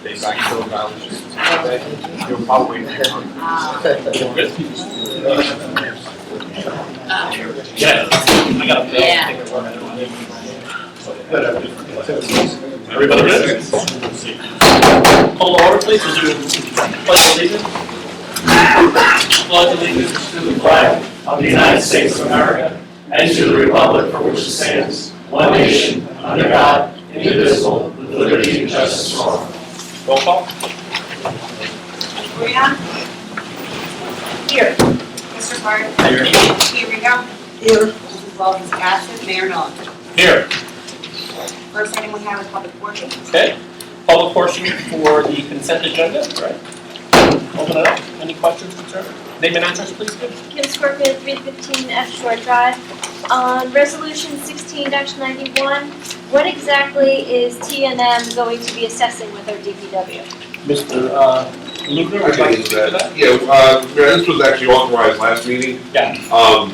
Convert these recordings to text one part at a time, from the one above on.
They backfill violations. You'll probably Yeah. I got a bill. Yeah. Everybody good? Hold order, please. Would you pledge allegiance? Pledge allegiance to the flag of the United States of America and to the republic for which it stands, one nation, under God, indivisible, with liberty and justice for all. Roll call. Brianna? Here. Mr. Hart? Here. Here we go. Here. Mrs. Walters absent. Mayor Miller? Here. First item we have is public portion. Okay. Public portion for the consent agenda, right? Open it up. Any questions, concerns? Name and address, please, Kim. Kim Scorpion, 315 F Shore Drive. On Resolution 16-91, what exactly is TNM going to be assessing with our DPW? Mr. Luker, would you like to speak to that? Yeah, this was actually authorized last meeting, Yeah.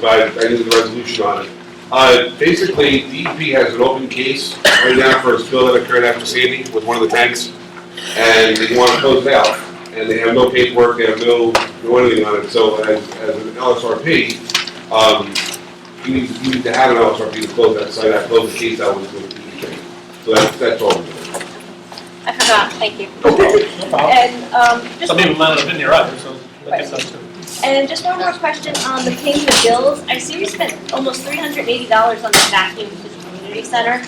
but I did the resolution on it. Basically, DEP has an open case right now for a spill that occurred after Sandy with one of the tanks, and they want to close it out, and they have no paperwork, they have no anything on it, so as an LSRP, you need to have an LSRP to close that site, close the case out with DEP. So that's all. I forgot, thank you. No problem. And just Some people might not have been here either, so look at them too. and just one more question on the payment of bills. I see we spent almost $380 on the vacuum to the community center.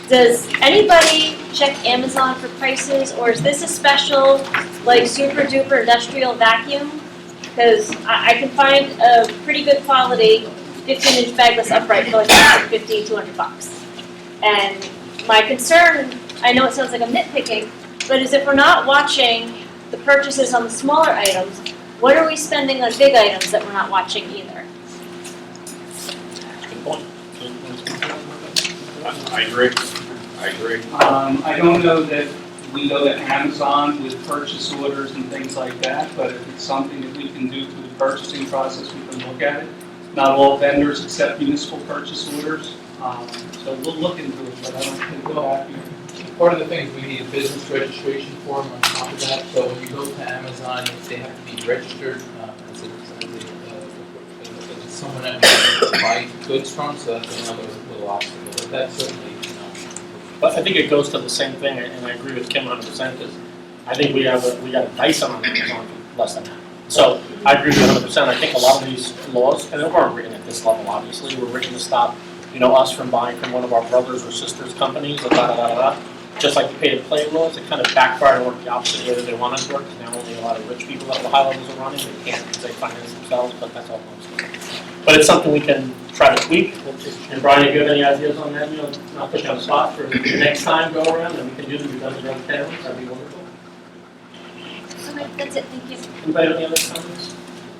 Does anybody check Amazon for prices, or is this a special, like, super duper industrial vacuum? Because I can find a pretty good quality 15-inch bagless upright for like $150, $200. And my concern, I know it sounds like I'm nitpicking, but is if we're not watching the purchases on the smaller items, what are we spending on big items that we're not watching either? Good point. I agree. I don't know that we go to Amazon with purchase orders and things like that, but if it's something that we can do through the purchasing process, we can look at it. Not all vendors accept municipal purchase orders, so we'll look into it, but I don't think we'll have to. Part of the thing is we need a business registration form on top of that, so when you go to Amazon, they have to be registered as someone that we buy goods from, so that's another little obstacle, but that's certainly, But I think it goes to the same thing, and I agree with Kim 100%, because I think we got a Dyson on Amazon for less than that. So I agree with you 100%. I think a lot of these laws, and they weren't written at this level, obviously, were written to stop, us from buying from one of our brothers or sisters companies, just like the pay-to-play laws. It kind of backfired and worked the opposite way that they wanted to work, because now only a lot of rich people at the high levels are running. They can't because they finance themselves, but that's all I'm saying. But it's something we can try to tweak. And Brian, if you have any ideas on that, not put you on the spot for the next time go around, and we can do the redundant around families, that'd be wonderful. Okay, that's it, thank you. Anybody have any other comments?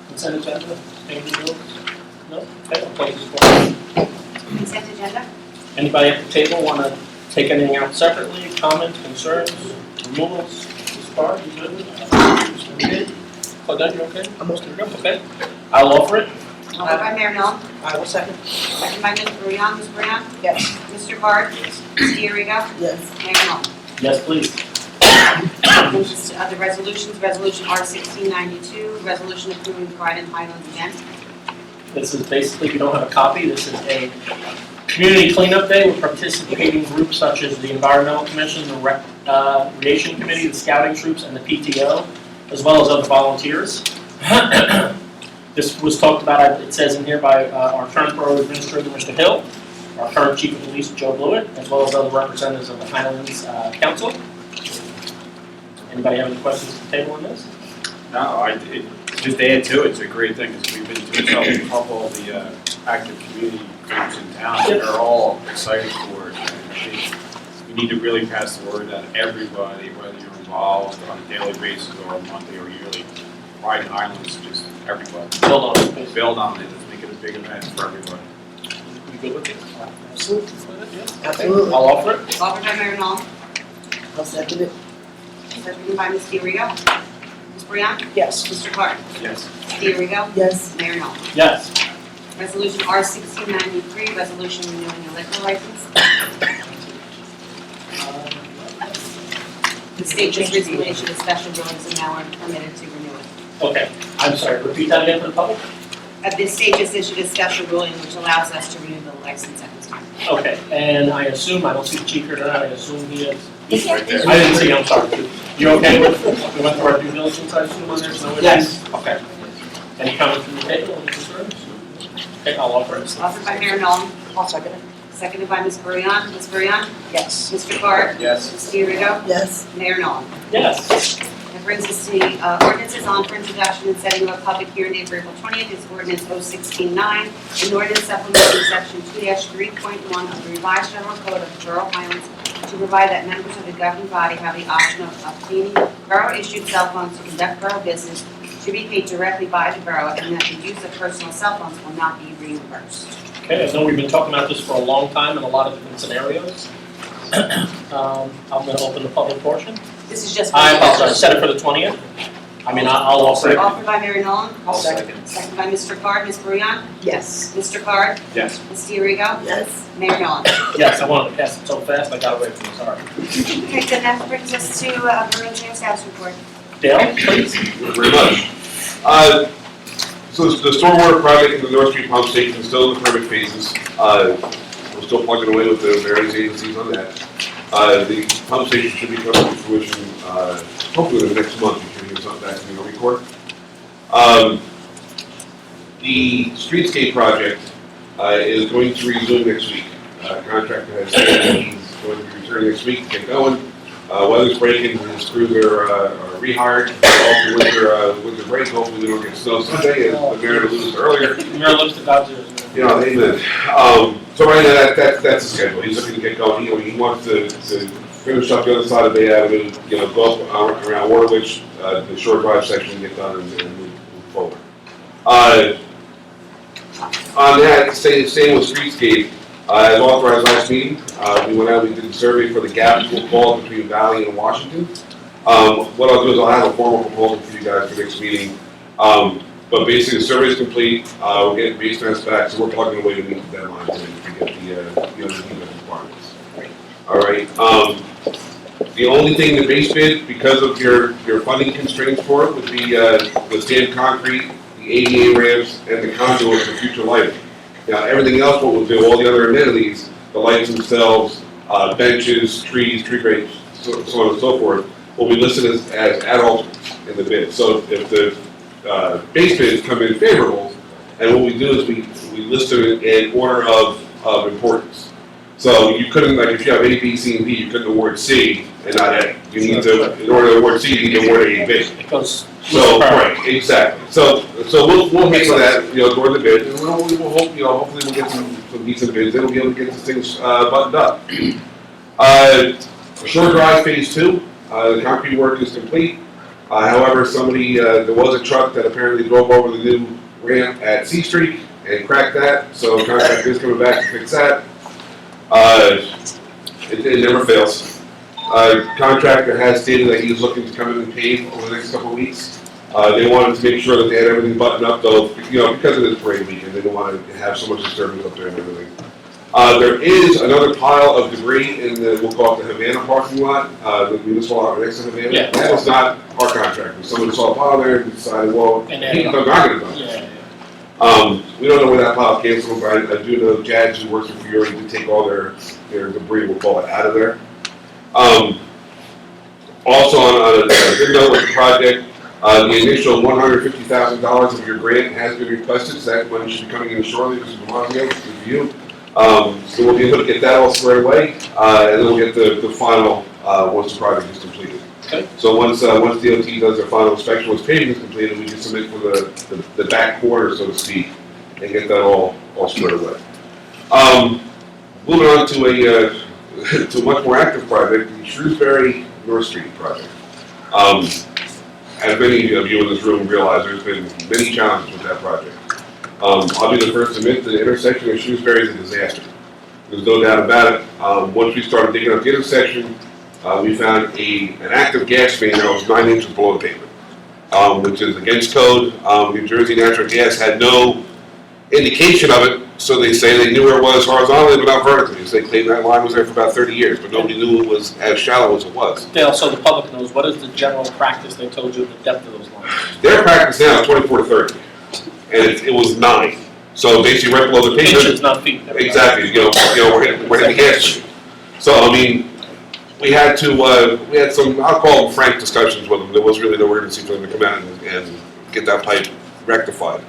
Consent agenda? Any bills? No? Okay, I'll close this one. Consent agenda? Anybody at the table want to take anything out separately? Comments, concerns, removals? Ms. Barr, you good? Okay. Claudette, you okay? I'm okay. Okay. I'll offer it. Offered by Mayor Miller. I will second. Second by Ms. Brianna. Ms. Brown? Yes. Mr. Hart? Yes. Mr. Irigo? Yes. Mayor Miller? Yes, please. The resolutions, Resolution R1692, resolution approving Pride in Highlands event. This is basically, if you don't have a copy, this is a community cleanup day with participating groups such as the Environmental Commission, the Recreation Committee, the Scouting Troops, and the PTO, as well as other volunteers. This was talked about, it says in here, by our current Borough Administrator, Mr. Hill, our current Chief of Police, Joe Blewett, as well as other representatives of the Highlands Council. Anybody have any questions at the table on this? No, just to add to it, it's a great thing, because we've been doing a couple of the active community groups in town, and they're all excited for it. And I think we need to really pass the word that everybody, whether you're involved on a daily basis or monthly or yearly, Pride in Highlands, just everybody. Build on it, please. Build on it, let's make it a big event for everybody. You good with it? Absolutely. Yeah. Absolutely. I'll offer it. Offered by Mayor Miller. I'll second it. Seconded by Ms. Irigo. Ms. Brianna? Yes. Mr. Hart? Yes. Mr. Irigo? Yes. Mayor Miller? Yes. Resolution R1693, resolution renewing a liquor license. The state just recently issued a special rulings and now we're permitted to renew it. Okay, I'm sorry, repeat that again for the public? The state just issued a special ruling which allows us to renew the license at this time. Okay, and I assume, I don't see the chief here tonight, I assume he is. He's right there. I didn't see, I'm sorry. You okay with, we went through our due diligence, I assume, on there's no issues? Yes. Okay. Any comments from the table or concerns? Okay, I'll offer it. Offered by Mayor Nolan, I'll second it. seconded by Ms. Brillon. Ms. Brillon? Yes. Mr. Card? Yes. Ms. Fiorito? Yes. Mayor Nolan. Yes. That brings us to ordinances on for introduction and setting of a public hearing date for April 20th. It's ordinance 0169, an ordinance supplementing section 2-3.1 of the revised general code of the Borough of Highlands to provide that members of the governing body have the option of obtaining borough-issued cell phones to conduct borough business to be paid directly by the borough, and that the use of personal cell phones will not be reimbursed. Okay, I know we've been talking about this for a long time in a lot of different scenarios. I'm going to open the public portion. This is just. I apologize, set it for the 20th. I mean, I'll offer it. Offered by Mayor Nolan, I'll second. seconded by Mr. Card. Ms. Brillon? Yes. Mr. Card? Yes. Ms. Fiorito? Yes. Mayor Nolan. Yes, I wanted to pass it so fast, I got away from it, sorry. Okay, then that brings us to Borough Engineer status report. Dale, please. Thank you very much. So the stormwater project in the North Street pump station is still in the permit phases. We're still plugging away with the various agencies on that. The pump station should be coming to fruition, hopefully in the next month. You should hear something back from the Army Corps. The streetscape project is going to resume next week. Contractor has said that he's going to be returning next week to get going. Weather's breaking, his crews are rehired, all for winter break. Hopefully we don't get snow Sunday, as the mayor alluded earlier. Mayor looks to God's ears. You know, amen. So right now, that's the schedule. He's looking to get going. He wants to finish up the other side of Bay Avenue, go up around Waterwich, the short drive section, get done and move forward. On that, same with streetscape. As authorized last meeting, we went out, we did a survey for the gap we'll call between Valley and Washington. What I'll do is I'll have a formal proposal for you guys for next meeting. But basically, the survey is complete. We're getting base mass back, so we're plugging away to meet the deadline to get the requirements. All right. The only thing the base bid, because of your funding constraints for it, would be the stamped concrete, the ADA ramps, and the conduits for future lighting. Now, everything else, what we'll do, all the other amenities, the lights themselves, benches, trees, tree grates, so on and so forth, will be listed as ad alternates in the bid. So if the base bids come in favorable, and what we do is we list them in order of importance. So you couldn't, like if you have A, B, C, and D, you couldn't award C and not A. You need to, in order to award C, you need to award A and B. Because. So, right, exactly. So we'll handle that, during the bid, and we'll hope, hopefully we'll get some decent bids, then we'll be able to get these things, buttoned up. Shore Drive Phase 2, the concrete work is complete. However, there was a truck that apparently drove over the new ramp at C Street and cracked that, so the contractor is coming back to fix that. It never fails. Contractor has stated that he's looking to come in and pave over the next couple of weeks. They wanted to make sure that they had everything buttoned up, though, because of this parade weekend, they don't want to have so much disturbance up there and everything. There is another pile of debris in we'll call it the Havana parking lot, the municipal lot next to Havana. Yeah. That is not our contractor. Someone saw a pile there and decided, well, And he's then- not gonna do it. Yeah. We don't know where that pile came from, but I do know Jads who works for Fiore did take all their debris, we'll call it, out of there. Also on a good note with the project, the initial $150,000 of your grant has been requested, so that money should be coming in shortly, Mr. Demonio, with you. So we'll be able to get that all squared away, and then we'll get the final, once the project is completed. Okay. So once DOT does their final inspection, once paving is completed, we can submit for the back quarter, so to speak, and get that all squared away. Moving on to a much more active project, the Shrewsbury North Street project. As many of you in this room realize, there's been many challenges with that project. I'll be the first to admit the intersection of Shrewsbury is a disaster. There's no doubt about it. Once we started digging up the intersection, we found an active gas main that was 9 inches below the pavement, which is against code. New Jersey Natural Gas had no indication of it So they say they knew where it was horizontally, but not vertically. So they claim that line was there for about 30 years, but nobody knew it was as shallow as it was. Dale, so the public knows, what is the general practice they told you of the depth of those lines? Their practice now is 24 to 30, and it was 9. So basically right below the pavement. Inches, not feet. Exactly, we're hitting the gas. So, I mean, we had some, I'll call them frank discussions with them. There was really no urgency for them to come out and get that pipe rectified.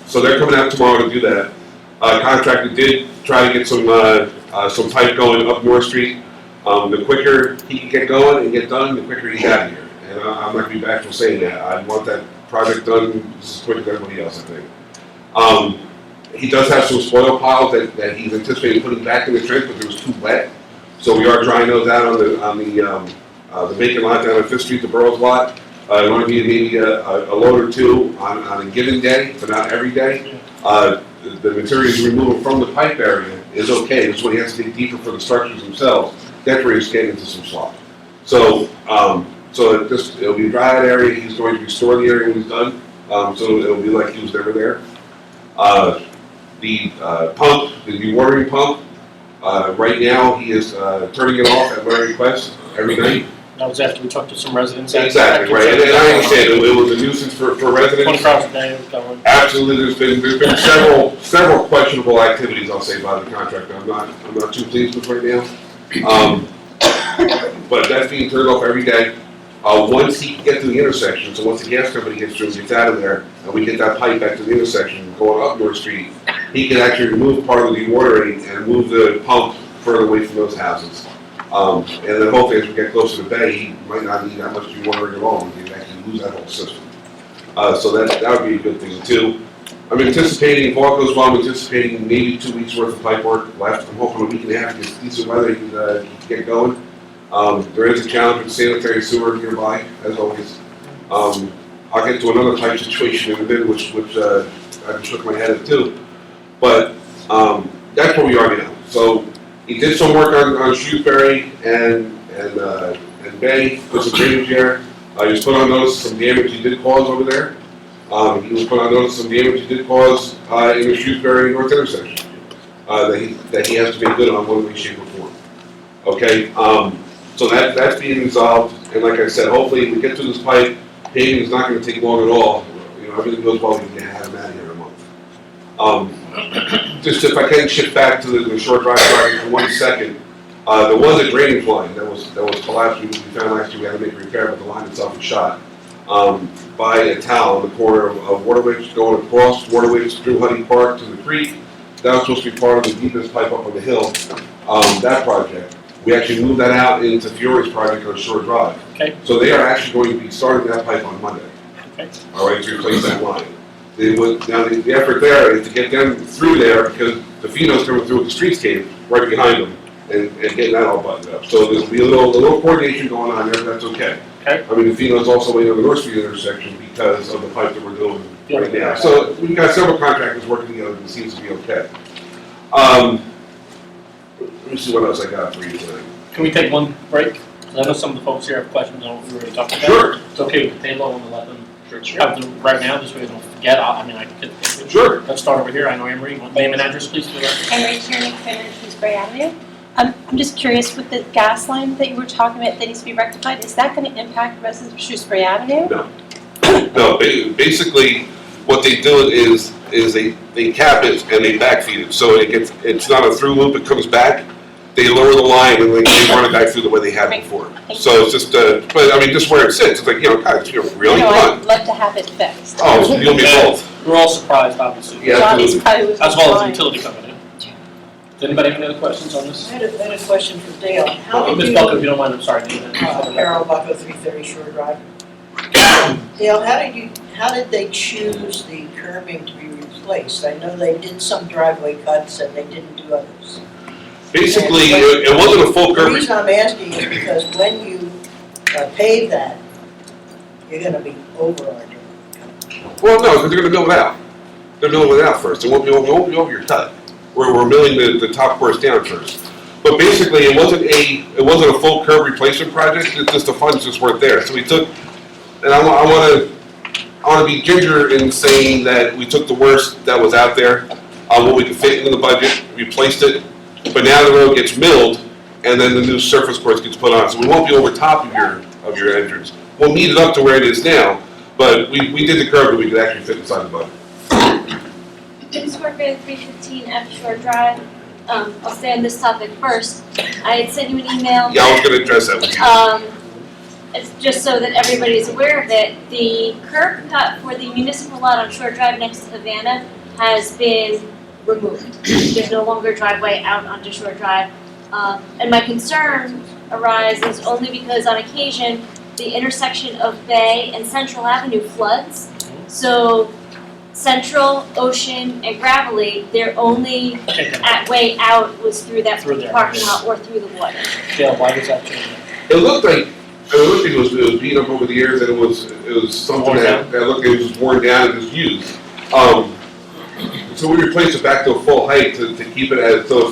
So they're coming out tomorrow to do that. Contractor did try to get some pipe going up North Street. The quicker he can get going and get done, the quicker he's out of here. And I'm not gonna be bashful saying that. I want that project done just as quick as everybody else, I think. He does have some spoil piles that he's anticipating putting back in the trench, but it was too wet. So we are drying those out on the vacant lot down on 5th Street, the Borough's lot. It want to be maybe a load or two on a given day, but not every day. The materials removal from the pipe area is okay. This is when he has to dig deeper for the structures themselves. That's where he's getting into some slop. So it'll be a dry out area. He's going to restore the area when he's done. So it'll be like he was never there. The pump, the dewatering pump, right now he is turning it off at my request every night. That was after we talked to some residents. Exactly, right, and I understand, it was a nuisance for residents. 24 hours a day, it was going. Absolutely, there's been several questionable activities, I'll say, by the contractor. I'm not too pleased with right now. But that's being turned off every day. Once he can get to the intersection, so once the gas company gets through and gets out of there, and we get that pipe back to the intersection going up North Street, he can actually remove part of the dewatering and move the pump further away from those houses. And then hopefully as we get closer to Bay, he might not need that much dewatering at all, we can actually lose that whole system. So that would be a good thing too. I'm anticipating, if all goes well, I'm anticipating maybe 2 weeks worth of pipe work left. I'm hoping a week and a half to get decent weather, he can get going. There is a challenge with sanitary sewer nearby, as always. I'll get to another pipe situation in a minute, which I just shook my head at too. But that's where we are now. So he did some work on Shrewsbury and Bay, put some drainage there. He was put on notice some damage he did cause over there. He was put on notice some damage he did cause in the Shrewsbury North intersection that he has to make good on one way, shape, or form. Okay, so that's being resolved, and like I said, hopefully we get to this pipe. Paving is not going to take long at all. Everything goes well, we can have him out of here in a month. Just if I can shift back to the short drive project for 1 second. There was a drainage line that was collapsed. We found last year we had to make a repair, but the line itself was shot by a towel on the corner of Waterwich, going across Waterwich through Huddy Park to the creek. That was supposed to be part of the deepest pipe up on the hill. That project, we actually moved that out into Fiore's project on Shore Drive. Okay. So they are actually going to be starting that pipe on Monday. Okay. All right, to replace that line. Now the effort there is to get them through there because the pheno's coming through with the streetscape right behind them and getting that all buttoned up. So there'll be a little coordination going on there, but that's okay. Okay. I mean, the pheno's also waiting on the North Street intersection because of the pipe that we're doing right now. So we've got several contractors working together and it seems to be okay. Let me see what else I got for you tonight. Can we take one break? 'Cause I know some of the folks here have questions on what we already talked about. Sure. It's okay with the table, I want to let them have them right now, this way they don't forget. I mean, I could. Sure. Let's start over here. I know Emery. Name and address, please, for the record. Emery Tierney, Shrewsbury Avenue. I'm just curious, with the gas line that you were talking about that needs to be rectified, is that going to impact residents of Shrewsbury Avenue? No. No, basically, what they do is they cap it and they backfeed it. So it's not a through loop, it comes back. They lower the line and they run it back through the way they had it before. So it's just, but I mean, just where it sits, it's like, guys, really, No, come on. I'd love to have it fixed. Oh, so you'll be both. We're all surprised, obviously. Yeah, Johnny's probably was As well as the fine. utility company. Does anybody have any other questions on this? I had a question for Dale. How Ms. did Bucko, if you, you don't mind, I'm sorry. Name and address. Carol Bucko, 330 Shore Drive. Dale, how did they choose the curbing to be replaced? I know they did some driveway cuts and they didn't do others. Basically, it wasn't a full The curb. reason I'm asking is because when you pave that, you're gonna be over our curb. Well, no, because they're gonna build it out. They're building it out first. It won't be over your cut. We're milling the top course down first. But basically, it wasn't a full curb replacement project. It's just the funds just weren't there. So we took, and I want to be ginger in saying that we took the worst that was out there. what we could fit into the budget, replaced it, but now the road gets milled, and then the new surface course gets put on, so we won't be over top of your entrance. We'll meet it up to where it is now, but we did the curve that we could actually fit inside the budget. Ms. Corcoran, 315 F Shore Drive. I'll stay on this topic first. I had sent you an email. Yeah, I was gonna address that with you. It's just so that everybody is aware of it. The curb cut for the municipal lot on Shore Drive next to Havana has been removed. There's no longer driveway out onto Shore Drive. And my concern arises only because on occasion, the intersection of Bay and Central Avenue floods. So Central, Ocean, and Gravelly, their only way out was through that Through there. parking lot or through the water. Yeah, why does that change? It looked like, it was beat up over the years, and it was something Worn that looked like it was worn down and was used. So we replaced it back to a full height to keep it as, so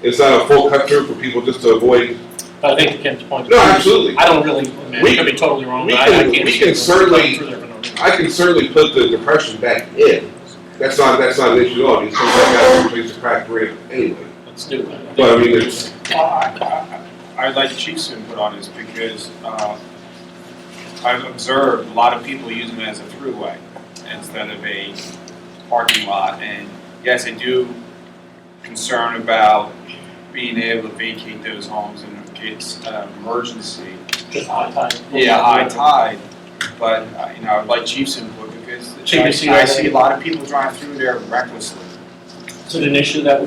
it's not a full cut through for people just to avoid. But I think to Ken's point. No, absolutely. I don't really, I mean, We- I could be totally wrong, we but I can- can't. we see can it certainly- through there for no reason. I can certainly put the depression back in. That's not an issue at all. I mean, sometimes I have to replace the cracked ramp anyway. Let's do it. But I mean, it's, I'd like Chief's input on this because I've observed a lot of people using it as a throughway instead of a parking lot. And yes, I do concern about being able to vacate those homes in case of emergency. Just high tide. Yeah, high tide. But, I'd like Chief's input because Chief, you see I that? see a lot of people drive through there recklessly. Is it an issue that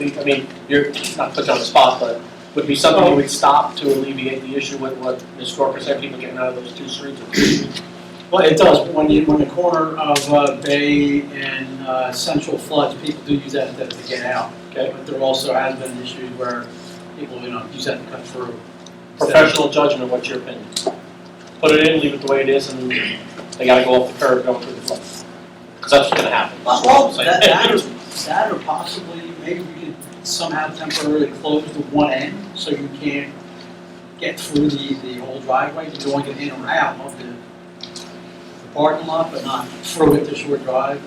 you're not put on the spot, but would be something you would stop to alleviate the issue with what Ms. Corker said, people getting out of those two streets or three streets? Well, it does, when the corner of Bay and Central floods, people do use that to get out. Okay. But there also has been issues where people, use that to cut through. Professional judgment, what's your opinion? Put it in, leave it the way it is, and they gotta go off the curb, go through the flood. Because that's what's gonna happen. That's what I'm saying. That or possibly, maybe we could somehow temporarily close the one end, so you can't get through the whole driveway. You can only get in or out of the parking lot, but not through it to Shore Drive.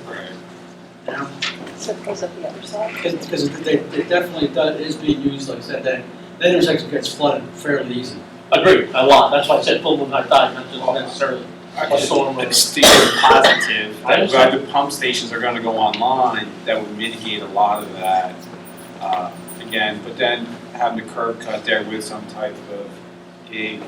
You know? So it goes up the other side? Because it definitely is being used, like I said, that intersection gets flooded fairly easy. Agreed, a lot, that's why I said full of high tide, not just necessarily. What's going on? It's staying positive, I understand. that the pump stations are gonna go online, that would mitigate a lot of that. Again, but then having the curb cut there with some type of gate,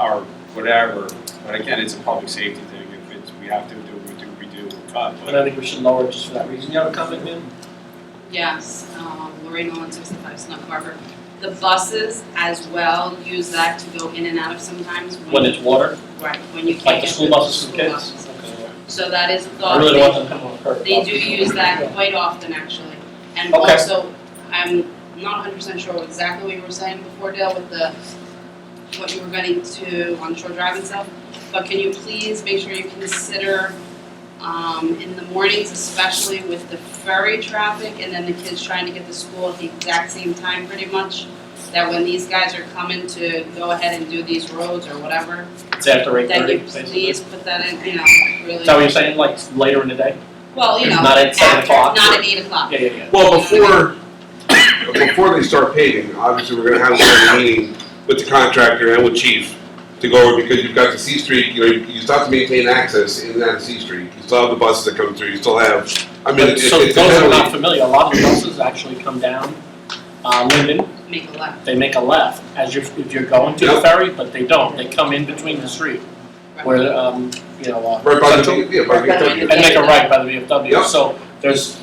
or whatever, but again, it's a public safety thing, if it's, we have to do, we do, we'll cut. And I think we should lower it just for that reason. You have a comment, ma'am? Yes, Lorraine Nolan, 65 Snook Harbor. The buses as well use that to go in and out of sometimes. When it's water, Right, when you like can't the get school through the buses for school kids? buses. Okay. So that is a I thought. really don't want them to come on the curb. They do use that quite often, actually. And Okay. also, I'm not 100% sure exactly what you were saying before, Dale, with what you were getting to on Shore Drive and stuff. But can you please make sure you consider, in the mornings especially with the ferry traffic and then the kids trying to get to school at the exact same time pretty much, that when these guys are coming to go ahead and do these roads or whatever, It's after 8:30, that you basically. please put that in, really. Is that what you're saying, like later in the day? Well, Not at 7 after, o'clock? not at 8 o'clock. Yeah. well, before they start paving, obviously, we're gonna have a meeting with the contractor and with Chief to go over, because you've got the C Street, you still have to maintain access in and out of C Street. You still have the buses that come through, you still have, I mean, it's So those who are heavily- not familiar, a lot of the buses actually come down, Linden, Make a left. they make a left if you're going to the Yep. ferry, but they don't, they come in between the street. Where, Right by Central, the, yeah, by the VW. and make a right by the VFW. Yep. So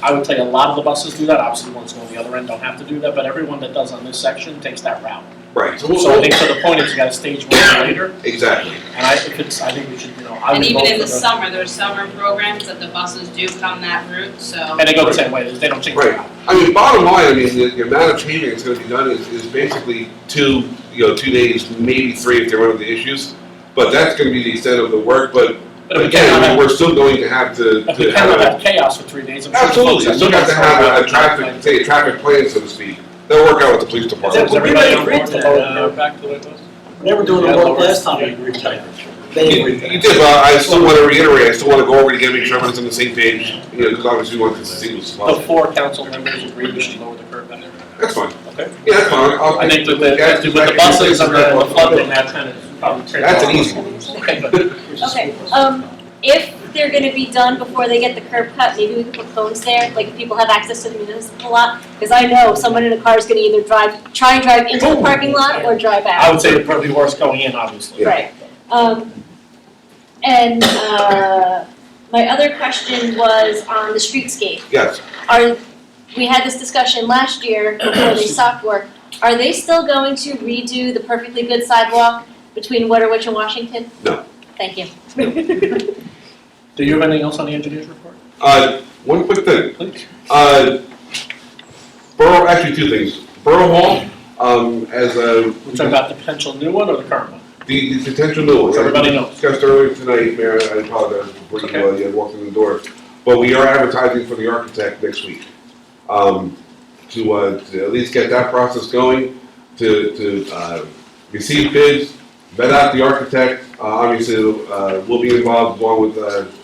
I would say a lot of the buses do that, obviously the ones going the other end don't have to do that, but everyone that does on this section takes that route. Right, so So I think to the point is you gotta stage one later, exactly. and I think we should, I And would even vote in for the summer, there's summer programs that the buses do come that route, so. And they go the same way, they don't change the Right. route. I mean, bottom line, I mean, the amount of paving that's gonna be done is basically 2 days, maybe 3 if they run into issues. But that's gonna be the extent of the work, but But if we again, I mean, cannot we're still going to have to have, if we have cannot a, have chaos for 3 days, I'm sure the absolutely, folks you that still live have to in have Florida a traffic, say a traffic plan, so to speak. They'll work out with the police department. Is everybody on agreed board to to that, vote it back to the way it was? When they were doing the work last time, we agreed to that. You did, but I still want to reiterate, I still want to go over it again, make sure everyone's on the same page, you know, because obviously we want this to seamless as The well. 4 council members agree we should lower the curb cut. That's fine. Okay. Yeah, that's fine. I think with the buses and the flooding, that kind of probably. That's an easy one. Okay, good. Okay, if they're gonna be done before they get the curb cut, maybe we could put cones there, like people have access to the municipal lot. Because I know someone in a car is gonna either try and drive into the parking lot or drive out. I would say it'd probably be worse going in, obviously. Yeah. Right. And my other question was on the streetscape. Yes, We had this discussion last year before they stopped work. Are they still going to redo the perfectly good sidewalk between Waterwich and Washington? No. Thank you. Do you have anything else on the engineer's report? one quick thing. Please. Borough, actually 2 things. Borough Hall, as a. We're talking about the potential new one or the current one? The potential new one. So everybody knows. Discussed earlier tonight, Mayor, I apologize for you had walked in the door. But we are advertising for the architect next week. To at least get that process going, to receive bids, vet out the architect. Obviously, we'll be involved along with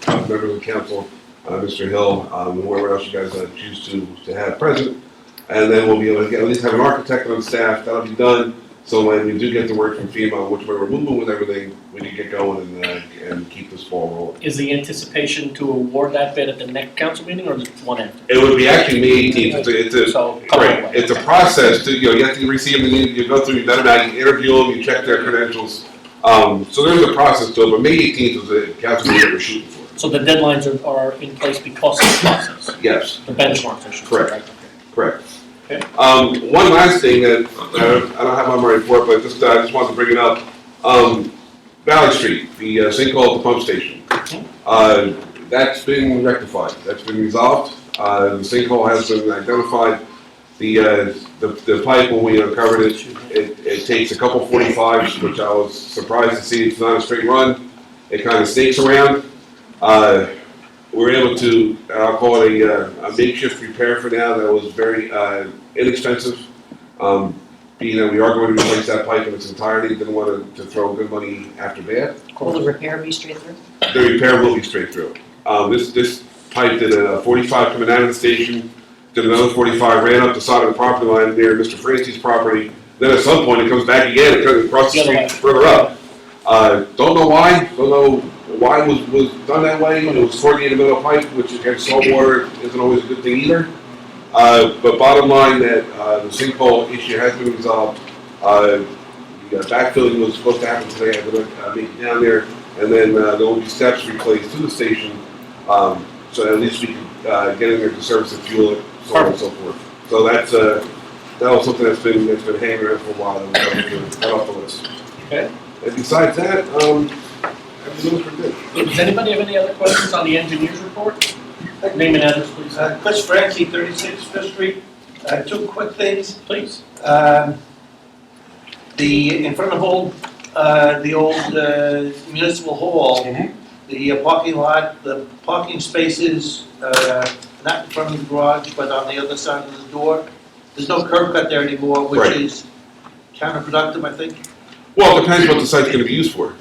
members of the council, Mr. Hill, whoever else you guys choose to have present. And then we'll be able to at least have an architect on staff. That'll be done. So when we do get the word from FEMA, which way we're moving with everything, we can get going and keep this ball rolling. Is the anticipation to award that bid at the next council meeting or the one after? It would be actually May 18th. So, Right, it's a process to, you have to receive them, you go through, you let them out, you interview them, you check their credentials. So there's a process to it, but May 18th is the council meeting we're shooting for. So the deadlines are in place because of the process? Yes, The benchmarks, I should say, Correct. right? correct. Okay. One last thing that, I don't have on my report, but just, I just wanted to bring it up. Valley Street, the sinkhole at the pump station. That's been rectified, that's been resolved. The sinkhole has been identified. The pipe, when we uncovered it, it takes a couple 45s, which I was surprised to see. It's not a straight run. It kind of snakes around. We're able to, I'll call it a makeshift repair for now that was very inexpensive. Being that we are going to replace that pipe in its entirety, didn't want to throw good money after bad. Will the repair be straight through? The repair will be straight through. This pipe did a 45 coming out of the station, did another 45, ran up the side of the property line near Mr. Francie's property. Then at some point it comes back again, it comes across the street further up. Don't know why it was done that way. It was toward the end of the pipe, which again, salt water isn't always a good thing either. But bottom line that the sinkhole issue has been resolved. The backfilling was supposed to happen today. I'm going to make it down there, and then there will be steps replaced to the station, so at least we can get in there to service and fuel it, so on and so forth. So that was something that's been hanging around for a while, and we're going to cut off the list. Okay. And besides that, everything looks pretty good. Does anybody have any other questions on the engineer's report? Name and address, please. Chris Francie, 36 Fifth Street. 2 quick things. Please. In front of the old municipal hall, the parking lot, the parking spaces, not in front of the garage, but on the other side of the door. There's no curb cut there anymore, which Right. is counterproductive, I think. Well, it depends what the site's going to be used for.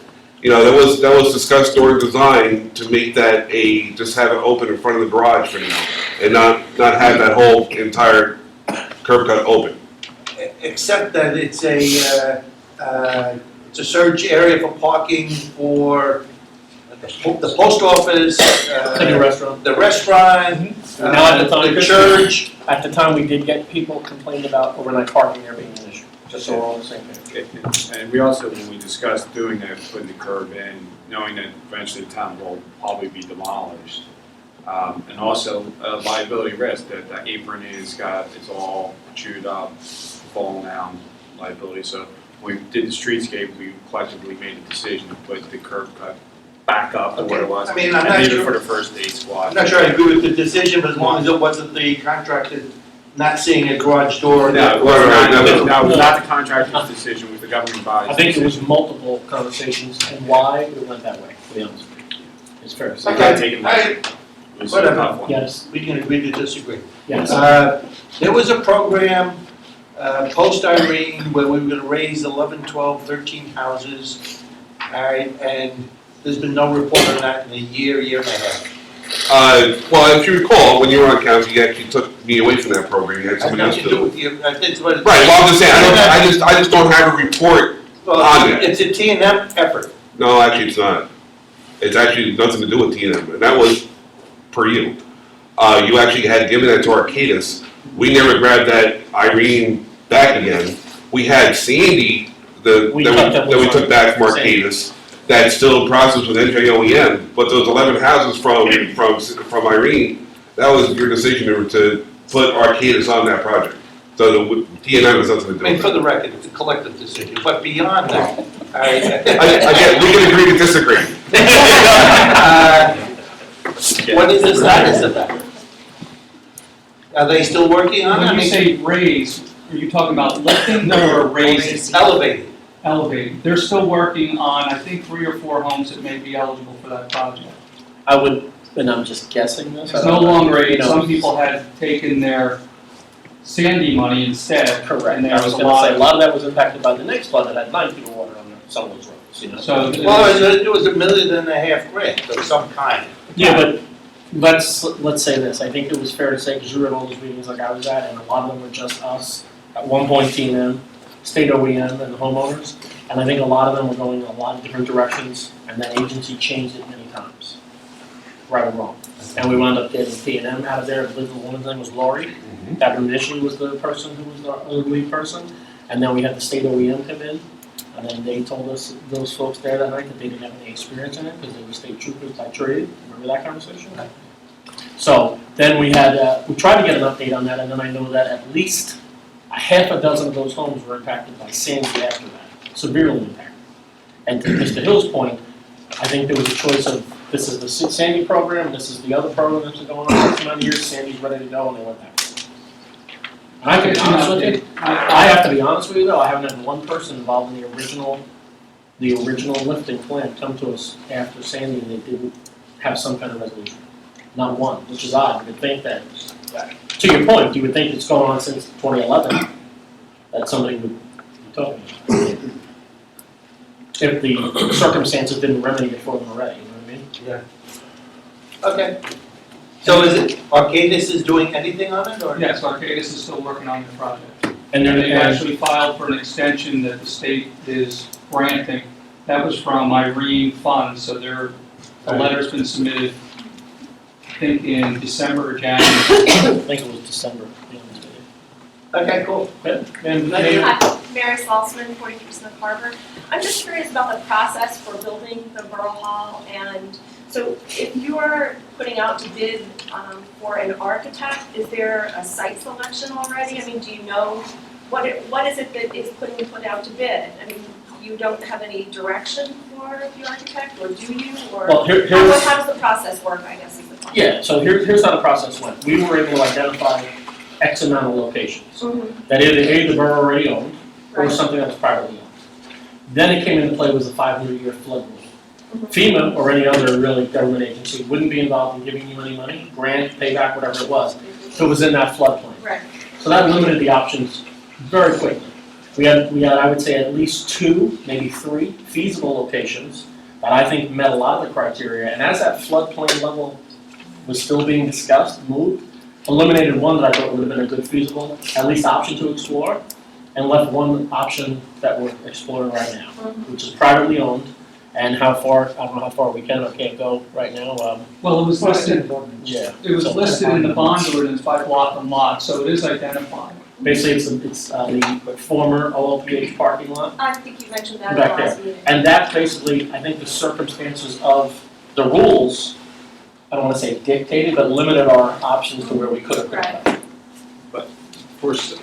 That was discussed during design to make that just have it open in front of the garage for now, and not have that whole entire curb cut open. Except that it's a surge area for parking for the post office, Like a restaurant. the restaurant, Now at the time, the church. At the time, we did get people complained about overnight parking there being an issue, just so we're all on the same page. And we also, when we discussed doing that, putting the curb in, knowing that eventually the town will probably be demolished. And also liability risk, that the apron it's all chewed up, fallen down, liability. So when we did the streetscape, we collectively made a decision to put the curb cut back up to where it was. I mean, I'm and not leave it sure- for the first aid squad. I'm not sure I agree with the decision, but as long as it wasn't the contractor not seeing a garage door. No, it was not the contractor's decision, it was the governing body's I think there decision. was multiple conversations and why we went that way, to be honest with you. It's fair to say. We gotta take it back. I- It was a whatever. tough one. Yes, We can agree to disagree. yes. There was a program, post-Irene, where we were gonna raise 11, 12, 13 houses. All right, and there's been no report on that in a year and a half. Well, if you recall, when you were on council, you actually took me away from that program, you had Has somebody else nothing to do do it. with you, I think it's what. Right, well, I'm just saying, I just don't have a report. on that. It's a T&M effort. No, actually, it's not. It's actually nothing to do with T&M, and that was per you. You actually had given that to Arcadis. We never grabbed that Irene back again. We had Sandy, that we took back from Arcadis, that's still in process with NJOEM, but those 11 houses from Irene, that was your decision to put Arcadis on that project. So the T&M has nothing to do I mean, with for it. the record, it's a collective decision, but beyond that, Again, we can agree to disagree. what is the status of that? Are they still working on it? When you say raise, are you talking about lifting or raising? It's elevated. Elevating. They're still working on, I think, 3 or 4 homes that may be eligible for that project. I would, and I'm just guessing this. It's no longer a, some people had taken their Sandy money instead. Correct. And there I was was a gonna say, a lot. lot of that was impacted by the next flood that had 9 feet of water on some of those roads, you know? So Well, it was $1.5 million grant of some kind. Yeah, but let's say this, I think it was fair to say, because you were in all those meetings like I was at, and a lot of them were just us, at one point T&M, state OEM and the homeowners, and I think a lot of them were going in a lot of different directions, and that agency changed it many times, right or wrong. And we wound up getting T&M out of there, I believe the woman's name was Lori, that initially was the person who was the lead person, and then we had the state OEM come in, and then they told us, those folks there that night, that they didn't have any experience in it, because they were state troopers by trade, remember that conversation? So, then we had, we tried to get an update on that, and then I know that at least a half a dozen of those homes were impacted by Sandy after that, severely impacted. And to Mr. Hill's point, I think there was a choice of, this is the Sandy program, this is the other program that's been going on for 6 amount of years, Sandy's ready to go, and they went back. And I can be honest with you, I have to be honest with you though, I haven't had one person involved in the original lifting plan come to us after Sandy and they didn't have some kind of resolution. Not one, which is odd, you would think that, to your point, you would think it's going on since 2011, that somebody would be talking about. If the circumstances didn't remedy it for them already, you know what I mean? Okay. So is it, Arcadis is doing anything on it, or? Yes, Arcadis is still working on the project. And They they're, actually filed for an extension that the state is granting. That was from Irene funds, so a letter's been submitted, I think in December or January. I think it was December, to be honest with you. Okay, cool. And Hi, Mary Salzman, 42 Smith Harbor. I'm just curious about the process for building the Borough Hall, and so if you are putting out to bid for an architect, is there a site selection already? I mean, do you know, what is it that is put out to bid? I mean, you don't have any direction for the architect, or do you, or well, how does the process work, I guess is the question. yeah, so here's how the process went. We were able to identify X amount of locations that either the borough already owned or Right. something that was privately owned. Then it came into play was the 500-year flood rule. FEMA or any other really government agency wouldn't be involved in giving you any money, grant, payback, whatever it was, if it was in that floodplain. Right. So that limited the options very quickly. We had, I would say, at least 2, maybe 3 feasible locations that I think met a lot of the criteria. And as that floodplain level was still being discussed, moved, eliminated one that I thought would have been a good feasible, at least option to explore, and left one option that we're exploring right now, which is privately owned. And how far, I don't know how far we can or can't go right now. Well, it was listed, Yeah. it was listed in the bond ordinance by block and lot, so it is identified. Basically, it's the former OLPH parking lot. I think you mentioned that in the Back last meeting. And that's basically, I think the circumstances of the rules, I don't want to say dictated, but limited our options to where we could have put Right. that. Of course,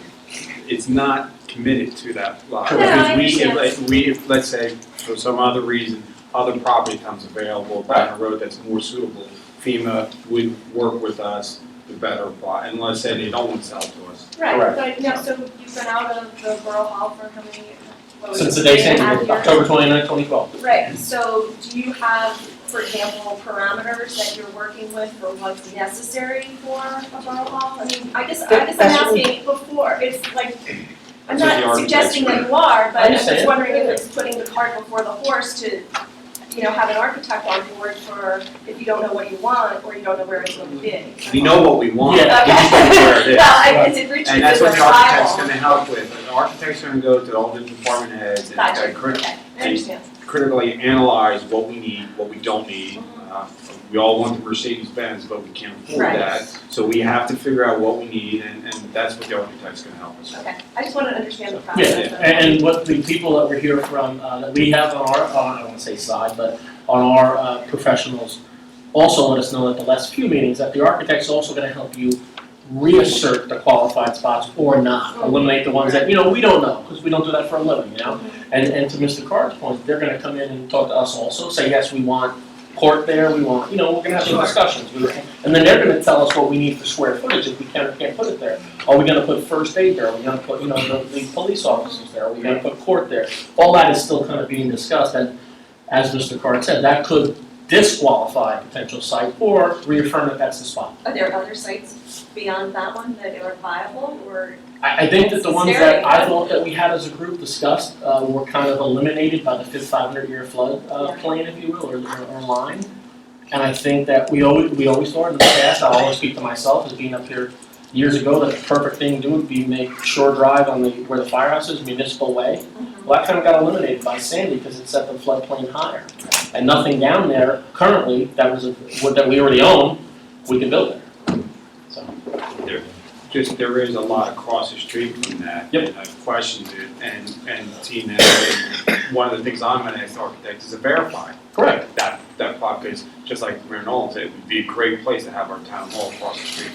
it's not committed to that lot. Correct. No, I Because if, let's say, for some other reason, other property comes available down the road that's more suitable, FEMA would work with us to better apply, and let's say they don't want to sell to us. Right, Correct. but now, so you've been out of the Borough Hall for how many years? What was Since it, the day 3.5 Sandy, years? October 29, 2012. Right, so do you have, for example, parameters that you're working with for what's necessary for a Borough Hall? I mean, I guess I'm asking before, it's like, I'm So the not architect's suggesting that right. you are, but I I'm understand. just wondering if it's putting the cart before the horse to have an architect on board for if you don't know what you want or you don't know where it's going to be. We know what we want, we Yeah. just don't know where it is. Well, it reaches And that's in what the the architect's drywall. gonna help with. The architect's gonna go to all the department heads and Gotcha, crit- okay, I understand. critically analyze what we need, what we don't need. We all want the Mercedes Benz, but we can't afford Right. that. So we have to figure out what we need, and that's what the architect's gonna help us with. Okay, I just wanted to understand the Yeah, process. and what the people that we're here from, that we have on our, I don't wanna say side, but on our professionals, also let us know at the last few meetings that the architect's also gonna help you reassert the qualified spots or not, eliminate the ones that, we don't know, because we don't do that for a living, And to Mr. Carr's point, they're gonna come in and talk to us also, say, yes, we want court there, we want, we're gonna have some discussions. And then they're gonna tell us what we need for square footage, if we can or can't put it there. Are we gonna put first aid there? Are we gonna put, the police officers there? Are we gonna put court there? All that is still kind of being discussed, and as Mr. Carr said, that could disqualify a potential site or reaffirm that that's the spot. Are there other sites beyond that one that are viable, or? I think that the ones that I thought that we had as a group discussed were kind of eliminated by the fifth 500-year flood plain, if you will, or line. And I think that we always thought in the past, I'll always speak to myself as being up here years ago, that the perfect thing to do would be make Shore Drive on where the firehouse is, Municipal Way. Well, that kind of got eliminated by Sandy because it set the floodplain higher. And nothing down there currently that we already own, we can build there. So. There is a lot across the street from that. Yep. And I've questioned it, and seen that, one of the things I'm gonna ask the architect is to verify Correct. that plot, because just like Mayor Nolan said, it would be a great place to have our town hall across the street.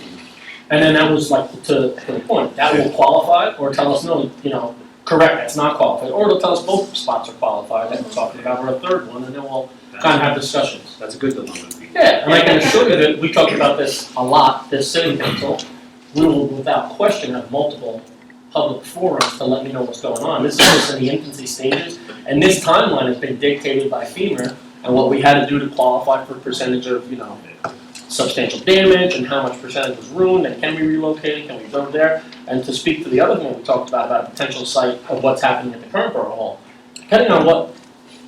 And then that was like to the point, that will qualify or tell us no, correct, that's not qualified. Or it'll tell us both spots are qualified that we're talking about, or a third one, and then we'll kind of have discussions. That's a good dilemma to be. Yeah, and I can assure you that we talked about this a lot, this city council. We will without question have multiple public forums to let me know what's going on. This is just in the infancy stages, and this timeline has been dictated by FEMA and what we had to do to qualify for percentage of, substantial damage and how much percentage was ruined and can we relocate it, can we build there? And to speak to the other thing we talked about a potential site of what's happening at the current Borough Hall. Depending on what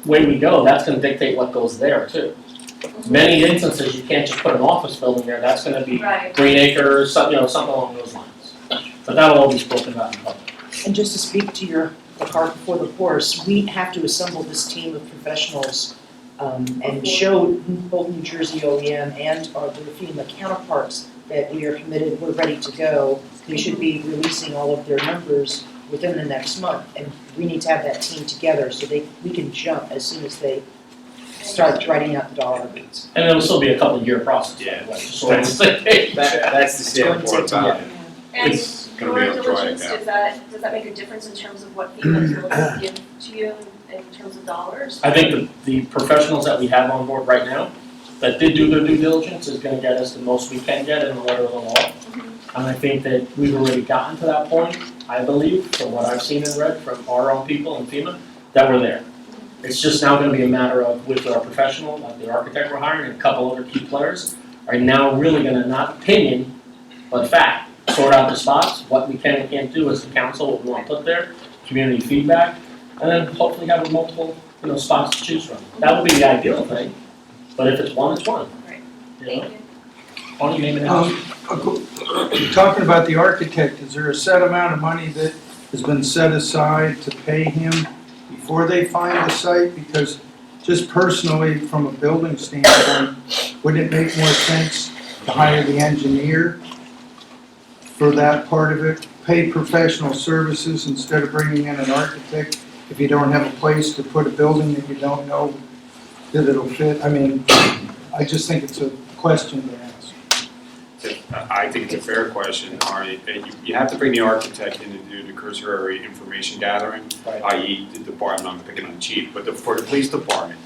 way we go, that's gonna dictate what goes there too. Many instances, you can't just put an office building there, that's gonna be Right. Green Acres, something along those lines. But that'll all be spoken about in public. And just to speak to the cart before the horse, we have to assemble this team of professionals and show both New Jersey OEM and our FEMA counterparts that we are committed, we're ready to go. They should be releasing all of their numbers within the next month, and we need to have that team together so we can jump as soon as they start writing out the dollar amounts. And it'll still be a couple of year process. Yeah. by the way, so it's like- That's the sad part about it. And It's your gonna be a dry diligence, out. does that make a difference in terms of what FEMA is willing to give to you in terms of dollars? I think the professionals that we have on board right now, that did do their due diligence, is gonna get us the most we can get in the letter of the law. And I think that we've already gotten to that point, I believe, from what I've seen and read from our own people in FEMA, that we're there. It's just now gonna be a matter of, with our professional, like the architect we're hiring, and a couple other key players, are now really gonna, not opinion, but fact, sort out the spots, what we can and can't do as a council, what we wanna put there, community feedback, and then hopefully have spots to choose from. That would be the ideal thing, but if it's one, it's one. Right. You know? Thank you. Why don't you name it now? Talking about the architect, is there a set amount of money that has been set aside to pay him before they find the site? Because just personally, from a building standpoint, would it make more sense to hire the engineer for that part of it? Pay professional services instead of bringing in an architect if you don't have a place to put a building that you don't know that it'll fit? I mean, I just think it's a question to ask. I think it's a fair question, Ari. You have to bring the architect in to do the cursory information gathering, Right. i.e. the department, I'm picking on chief, but for the police department.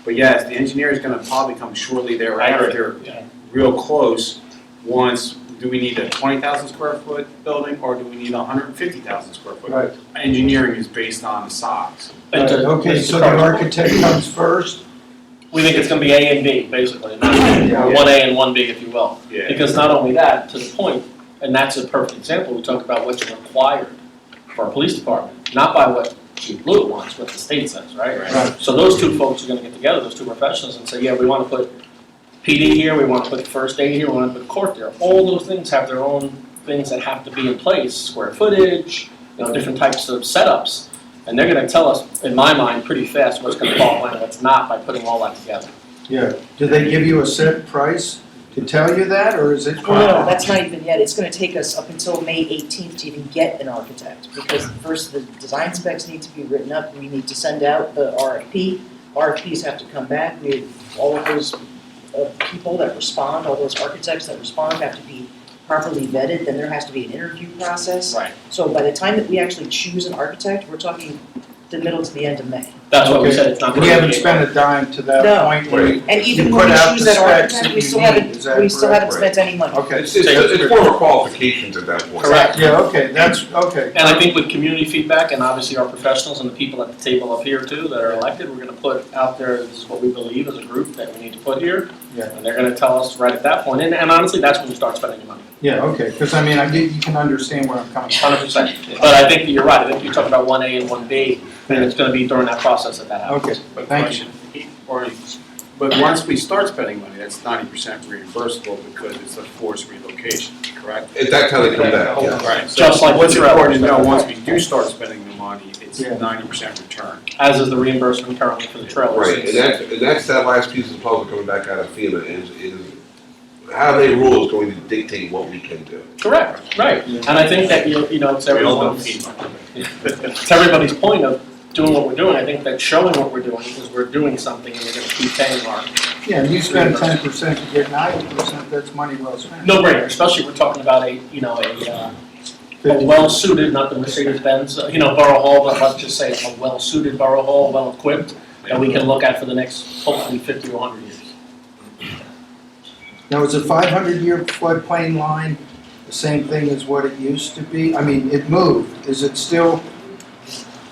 But yes, the engineer is gonna probably come shortly thereafter, Yeah. real close. Once, do we need a 20,000 square foot building, or do we need a 150,000 square foot? Right. Engineering is based on the size. And to Okay, Mr. so the Carter, architect comes first? we think it's gonna be A and B, basically, not or 1A and 1B, if you will. Yeah. Because not only that, to the point, and that's a perfect example, we talk about what's required for our police department, not by what Chief Blue wants, what the state says, right? Right. So those two folks are gonna get together, those two professionals, and say, yeah, we wanna put PD here, we wanna put first aid here, we wanna put court there. All those things have their own things that have to be in place, square footage, different types of setups. And they're gonna tell us, in my mind, pretty fast what's gonna fall in and what's not by putting all that together. Yeah, do they give you a set price to tell you that, or is it? No, that's not even yet. It's gonna take us up until May 18th to even get an architect. Because first, the design specs need to be written up, we need to send out the RFP. RFPs have to come back, all of those people that respond, all those architects that respond have to be properly vetted, then there has to be an interview process. Right. So by the time that we actually choose an architect, we're talking the middle to the end of May. That's why we Okay. said it's not. We haven't spent a dime to that No. point where you And even put when we out choose the that specs architect, that we you still need, haven't, is that we still correct? haven't spent any money. Okay. It's more of a qualifications at that point. Correct. Yeah, okay, that's, okay. And I think with community feedback and obviously our professionals and the people at the table up here too that are elected, we're gonna put out there, this is what we believe as a group that we need to put here. Yeah. And they're gonna tell us right at that point, and honestly, that's when you start spending your money, Yeah, okay, because I mean, you can understand where I'm coming from. 100%. But I think that you're right, I think you talk about 1A and 1B, and it's gonna be during that process that that happens. Okay, But thank you. But once we start spending money, that's 90% reimbursable because it's a forced relocation, correct? At that time, they come back, yeah. Right. So Just like what's the important to know, trailers. once we do start spending the money, it's Yeah. 90% return. As is the reimbursement currently for the trailers. Right, and that's that last piece of the puzzle coming back out of FEMA is how they rule is going to dictate what we can do. Correct, right. And I think that, it's We all know everyone's, it's everybody's point of doing what we're doing. I think that showing what we're doing is we're doing something and we're gonna keep paying our Yeah, and you spend 10% to get 90%, that's money well spent. no brainer, especially we're talking about a well-suited, not the Mercedes-Benz, Borough Hall, but let's just say a well-suited Borough Hall, well-equipped, that we can look at for the next, hopefully, 50 to 100 years. Now, is a 500-year floodplain line the same thing as what it used to be? I mean, it moved. Is it still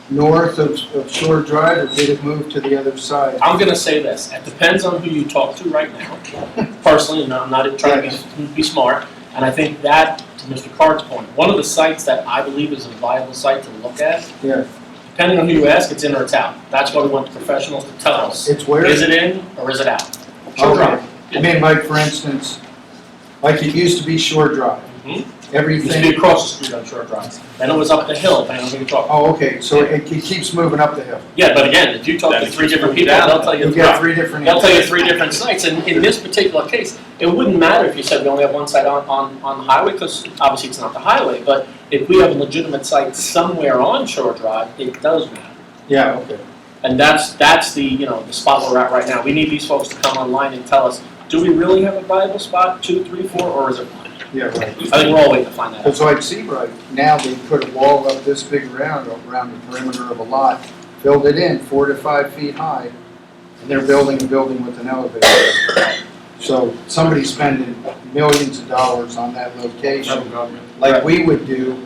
north of Shore Drive, or did it move to the other side? I'm gonna say this, it depends on who you talk to right now. Personally, and I'm not trying to be smart, and I think that, to Mr. Card's point, one of the sites that I believe is a viable site to look at, Yeah. depending on who you ask, it's in or it's out. That's why we want the professionals to tell us, It's where? is it in or is it out? Shore Okay. Drive. I mean, like, for instance, like it used to be Shore Drive. Mhm. It used to be Everything, across the street on Shore Drive. Then it was up the hill, depending on who you talk to. oh, okay, so it keeps moving up the hill. Yeah, but again, if you talk to 3 different people, they'll tell you. You get 3 different. They'll tell you 3 different sites, and in this particular case, it wouldn't matter if you said we only have one site on the highway, because obviously it's not the highway, but if we have a legitimate site somewhere on Shore Drive, it does matter. Yeah, okay. And that's the, the spot we're at right now. We need these folks to come online and tell us, do we really have a viable spot, 2, 3, 4, or is it one? Yeah, right. I think we're all waiting to find that out. Because like Seabright, now they put a wall up this big around the perimeter of a lot, filled it in 4 to 5 feet high, and they're building a building with an elevator. So somebody's spending millions of dollars on that location, like we would do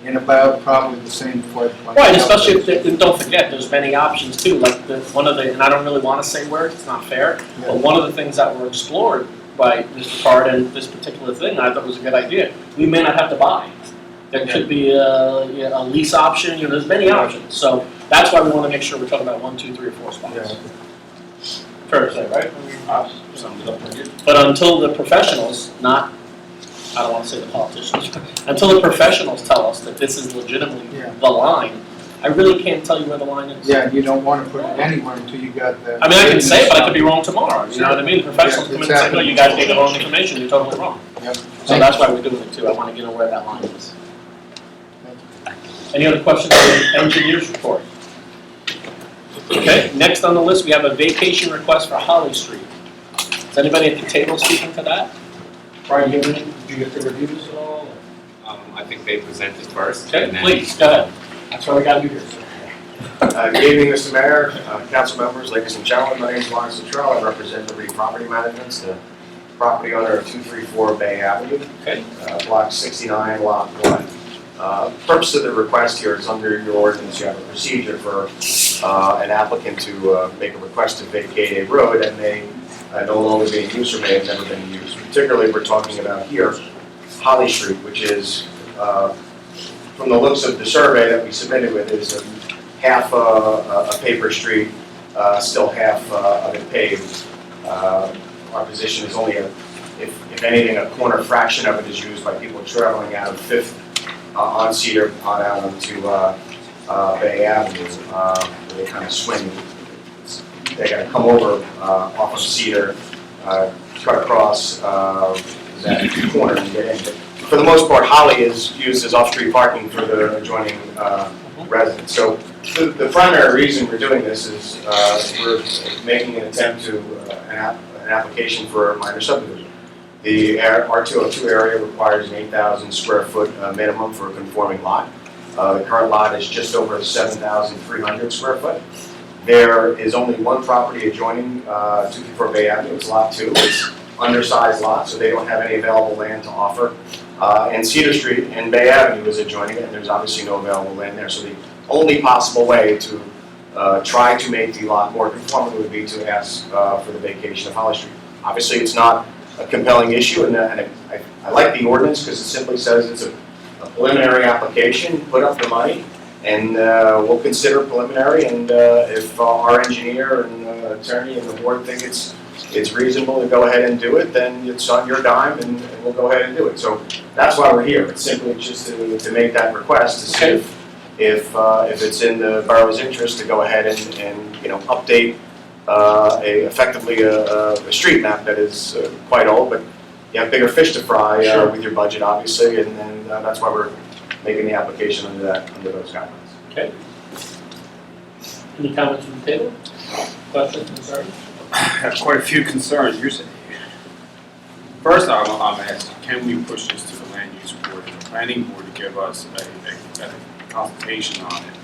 in about probably the same floodplain. Right, especially and don't forget, there's many options too, like and I don't really want to say where, it's not fair, but one of the things that were explored by Mr. Card and this particular thing, I thought was a good idea, we may not have to buy. There could be a lease option, there's many options, so that's why we want to make sure we're talking about 1, 2, 3, or 4 spots. Yeah. Fair to say, right? But until the professionals, I don't want to say the politicians, until the professionals tell us that this is legitimately Yeah. the line, I really can't tell you where the line is. Yeah, you don't want to put it anywhere until you got that. I mean, I can say it, but I could be wrong tomorrow, you know what I mean? The professionals Yeah, come in and say, no, exactly. you guys gave the wrong information, you're totally wrong. Yep. So that's why we're doing it too, I want to know where that line is. Any other questions on the engineer's report? Okay, next on the list, we have a vacation request for Holly Street. Is anybody at the table speaking to that? Brian, did you get to review this at all? I think they presented first. Okay, and then- please, go ahead. That's why we got you here. Good evening, Mr. Mayor, council members, ladies and gentlemen. My name is Lawrence Luttrell. I represent the Reed Property Management, the property owner of 234 Bay Avenue, Okay. block 69, lot 1. Purpose of the request here is under your ordinance, you have a procedure for an applicant to make a request to vacate a road that may no longer be in use or may have never been used. Particularly, we're talking about here, Holly Street, which is, from the looks of the survey that we submitted with, is half a paper street, still half of it paved. Our position is only if anything, a corner fraction of it is used by people traveling out of Fifth on Cedar, on out onto Bay Avenue, where they kind of swing. They gotta come over off of Cedar, cut across that corner and get in. But for the most part, Holly is used as off-street parking for the adjoining residents. So the primary reason we're doing this is we're making an attempt to an application for a minor subdivision. The R202 area requires an 8,000 square foot minimum for a conforming lot. The current lot is just over 7,300 square foot. There is only one property adjoining 254 Bay Avenue, it's lot 2. It's undersized lot, so they don't have any available land to offer. And Cedar Street and Bay Avenue is adjoining it, and there's obviously no available land there. So the only possible way to try to make the lot more conforming would be to ask for the vacation of Holly Street. Obviously, it's not a compelling issue, and I like the ordinance because it simply says it's a preliminary application, put up the money, and we'll consider preliminary, and if our engineer and attorney and the board think it's reasonable to go ahead and do it, then it's on your dime, and we'll go ahead and do it. So that's why we're here. It's simply just to make that request to see if it's in the borough's interest to go ahead and update effectively a street map that is quite old, but you have bigger fish to fry with your budget, obviously, and then that's why we're making the application under those guidelines. Okay. Any comments from the table? Questions, concerns? I have quite a few concerns. First, I'm asking, can we push this to the land use board and the planning board to give us a consultation on it?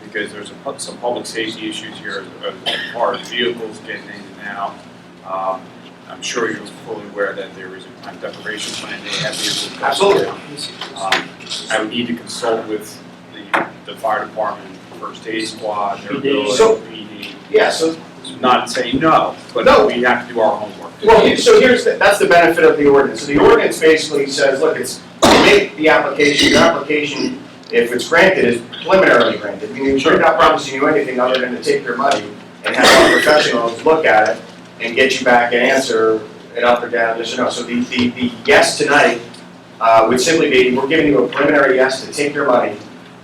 Because there's some public safety issues here as far as vehicles getting in and out. I'm sure you're fully aware that there is a time deprivation plan. They have vehicles. Absolutely. I would need to consult with the fire department, first aid squad, their ability, So- PD. Yeah, so Not saying no, but No. we have to do our homework. well, so that's the benefit of the ordinance. So the ordinance basically says, look, it's you make the application. Your application, if it's granted, is preliminarily granted. Meaning we're not promising you anything other than to take your money and have our professionals look at it and get you back an answer, an up or down, yes or no. So the yes tonight would simply be, we're giving you a preliminary yes to take your money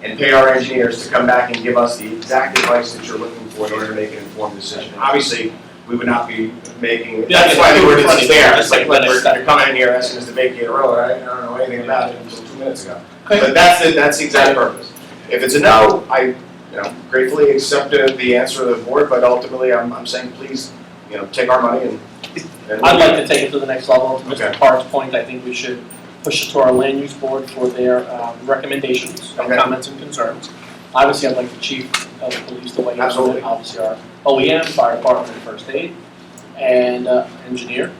and pay our engineers to come back and give us the exact advice that you're looking for in order to make an informed decision. Obviously, we would not be making, that's why the ordinance is there. It's like, you're coming in here asking us to vacate a road, I don't know anything about it until 2 minutes ago. But that's the exact purpose. If it's a no, I gratefully accept the answer of the board, but ultimately I'm saying, please, take our money and. I'd like to take it to the next level. To Okay. Mr. Parr's point, I think we should push it to our land use board for their recommendations, and Okay. comments and concerns. Obviously, I'd like the chief of the police to weigh in on Absolutely. it. Obviously, our OEM, fire department, and first aid, and engineer.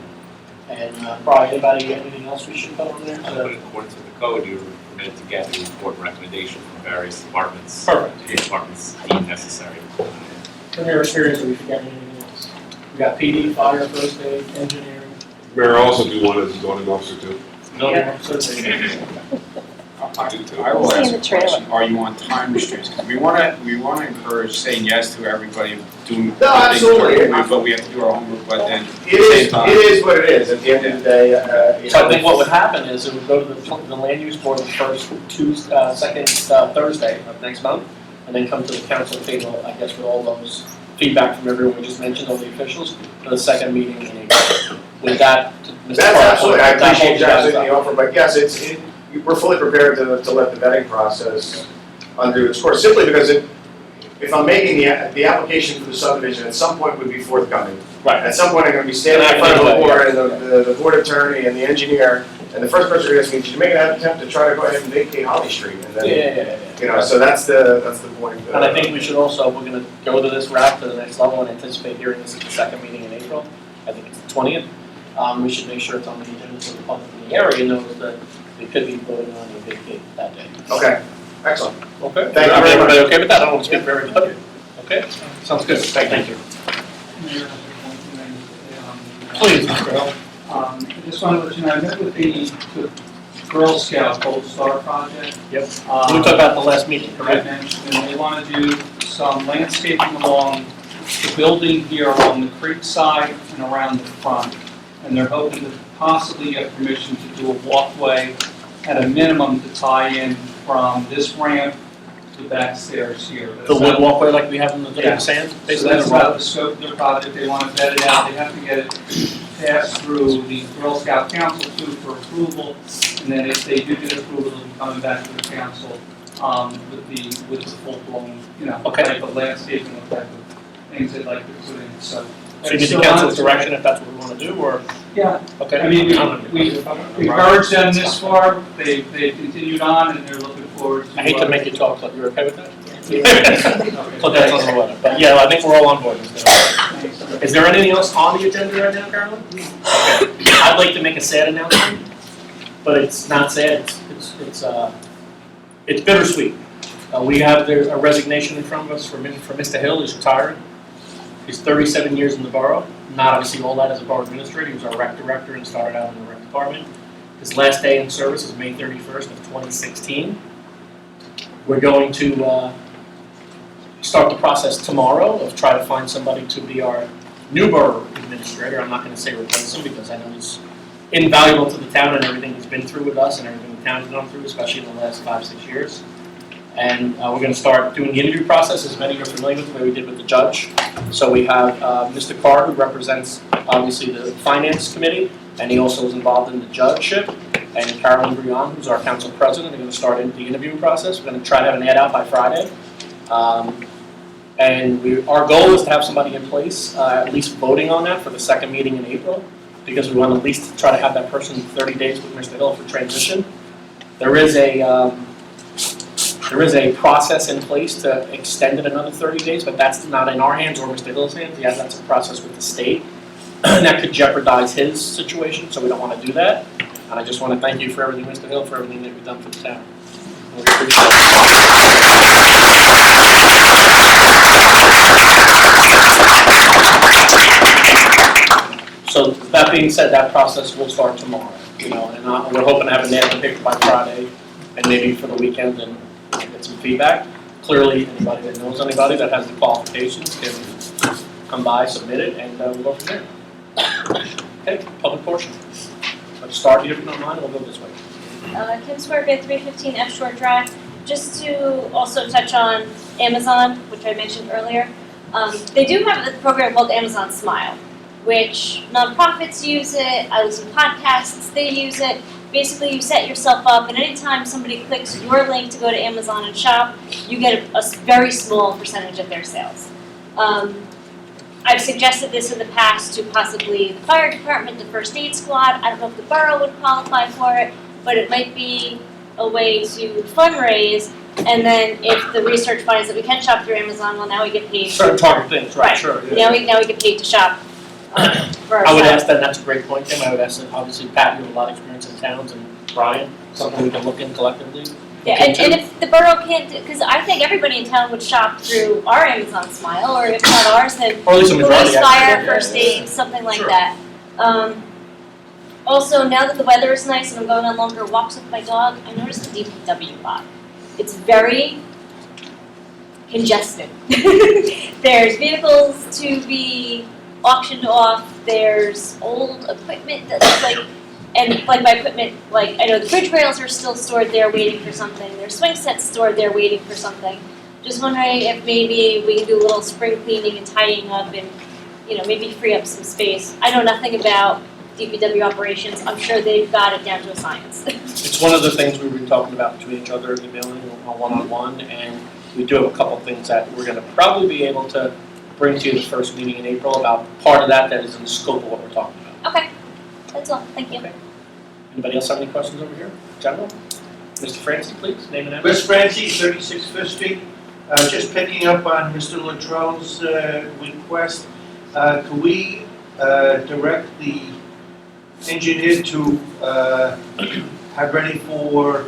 And probably anybody, anything else we should put on there? But according to the code, you're permitted to get a report and recommendation from various departments. Perfect. The departments deemed necessary. From your experience, are we forgetting anything else? We got PD, fire, first aid, engineering. Mayor also do one as a zoning officer too. Building Yeah. officers. I will See ask in a the trailer. question, are you on time restraints? Because we want to encourage saying yes to everybody doing. No, absolutely. But we have to do our homework, but then. It is what it is, at the end of the day, So I think what would happen is it would go to the land use board the first second Thursday of next month, and then come to the council table, I guess, with all those feedback from everyone we just mentioned, all the officials, for the second meeting in April. With that, Mr. That's Park, absolutely, I that holds appreciate you guys Josh's up. the offer, but yes, we're fully prepared to let the vetting process undo its course, simply because if I'm making the application for the subdivision, at some point would be forthcoming. Right. At some point, I'm gonna be standing in front of the board, and the board attorney and the engineer, and the first person who asks me, did you make an attempt to try to go ahead and vacate Holly Street? And then, so that's the point. And I think we should also, we're gonna go to this route to the next level and anticipate hearing this at the second meeting in April. I think it's the 20th. We should make sure it's on the agenda so the public in the area knows that they could be voting on a vacate that day. Okay, excellent. Okay. Thank you very much. Everybody okay with that? I don't want to speak for everybody. Okay, sounds good. Thank you. Mayor, one thing I need to say on Please, Mr. Hill. I just wanted to let you know, I met with the Girl Scout Gold Star Project. Yep. Um, We talked about the last meeting, I correct? mentioned, and they want to do some landscaping along the building here along the creek side and around the front. And they're hoping to possibly get permission to do a walkway at a minimum to tie in from this ramp to the back stairs here. The wood walkway like we have in the Yeah. sand, So basically that's the road. about the scope of the project. They want to vet it out. They have to get it passed through the Girl Scout Council too for approval. And then if they do get approval, they'll be coming back to the council with the full-blown, Okay. type of landscaping, what type of things they'd like to put in, so. So you need the council's direction if that's what we want to do, or, Yeah, okay? I mean, we Robert. encouraged them this far, they've continued on, and they're looking forward to. I hate to make you talk, but you're okay with that? Okay. So that's on the letter, but yeah, I think we're all on board. Thanks. Is there anything else on the agenda right now, Carolyn? Okay. I'd like to make a sad announcement, but it's not sad, it's bittersweet. We have a resignation in front of us for Mr. Hill, who's retiring. He's 37 years in the borough, not obviously all that as a borough administrator. He was our rec director and started out in the rec department. His last day in service is May 31st of 2016. We're going to start the process tomorrow of trying to find somebody to be our new borough administrator. I'm not going to say replace him because I know he's invaluable to the town and everything he's been through with us and everything the town's gone through, especially in the last 5-6 years. And we're going to start doing the interview process, as many are familiar with, the way we did with the judge. So we have Mr. Carr, who represents, obviously, the Finance Committee, and he also was involved in the judgeship. And Carolyn Brion, who's our council president, are going to start the interviewing process. We're going to try to have an ad out by Friday. And our goal is to have somebody in place, at least voting on that for the second meeting in April, because we want to at least try to have that person 30 days with Mr. Hill for transition. There is a process in place to extend it another 30 days, but that's not in our hands or Mr. Hill's hands. Yeah, that's a process with the state. And that could jeopardize his situation, so we don't want to do that. And I just want to thank you for everything, Mr. Hill, for everything that you've done for the town. We appreciate it. So that being said, that process will start tomorrow, and we're hoping to have an ad in the paper by Friday, and maybe for the weekend, and get some feedback. Clearly, anybody that knows anybody that has the qualifications can come by, submit it, and we'll go from there. Okay, public portion. Let's start here if you don't mind, we'll go this way. Kim Swerve, 315 F Shore Drive. Just to also touch on Amazon, which I mentioned earlier. They do have a program called Amazon Smile, which nonprofits use it. I listen to podcasts, they use it. Basically, you set yourself up, and anytime somebody clicks your link to go to Amazon and shop, you get a very small percentage of their sales. I've suggested this in the past to possibly the fire department, the first aid squad. I don't know if the borough would qualify for it, but it might be a way to fundraise. And then if the research finds that we can shop through Amazon, well, now we get paid. Certain target things, right, Right. sure. Yeah. Now we get paid to shop for ourselves. I would ask that, that's a great point, Tim. I would ask that, obviously, Pat, you have a lot of experience in towns, and Brian, something we can look in collectively. Yeah, and if the borough can't, because I think everybody in town would shop through our Amazon Smile, or if not ours, then Or at least a majority. police, fire, actually. first aid, something like Sure. that. Also, now that the weather is nice and I'm going on longer walks with my dog, I noticed the DPW lot. It's very congested. There's vehicles to be auctioned off, there's old equipment that looks like, and like by equipment, like I know the bridge rails are still stored there waiting for something, there's swing sets stored there waiting for something. Just wondering if maybe we can do a little spring cleaning and tidying up and, maybe free up some space. I know nothing about DPW operations, I'm sure they've got it down to a science. It's one of the things we've been talking about between each other, emailing one-on-one, and we do have a couple things that we're gonna probably be able to bring to you the first meeting in April about part of that is in the scope of what we're talking about. Okay, that's all, thank you. Okay. Anybody else have any questions over here? General? Mr. Francis, please, name and address. Wes Francis, 36 Fifth Street. Just picking up on Mr. Luttrell's request, could we direct the engineer to have ready for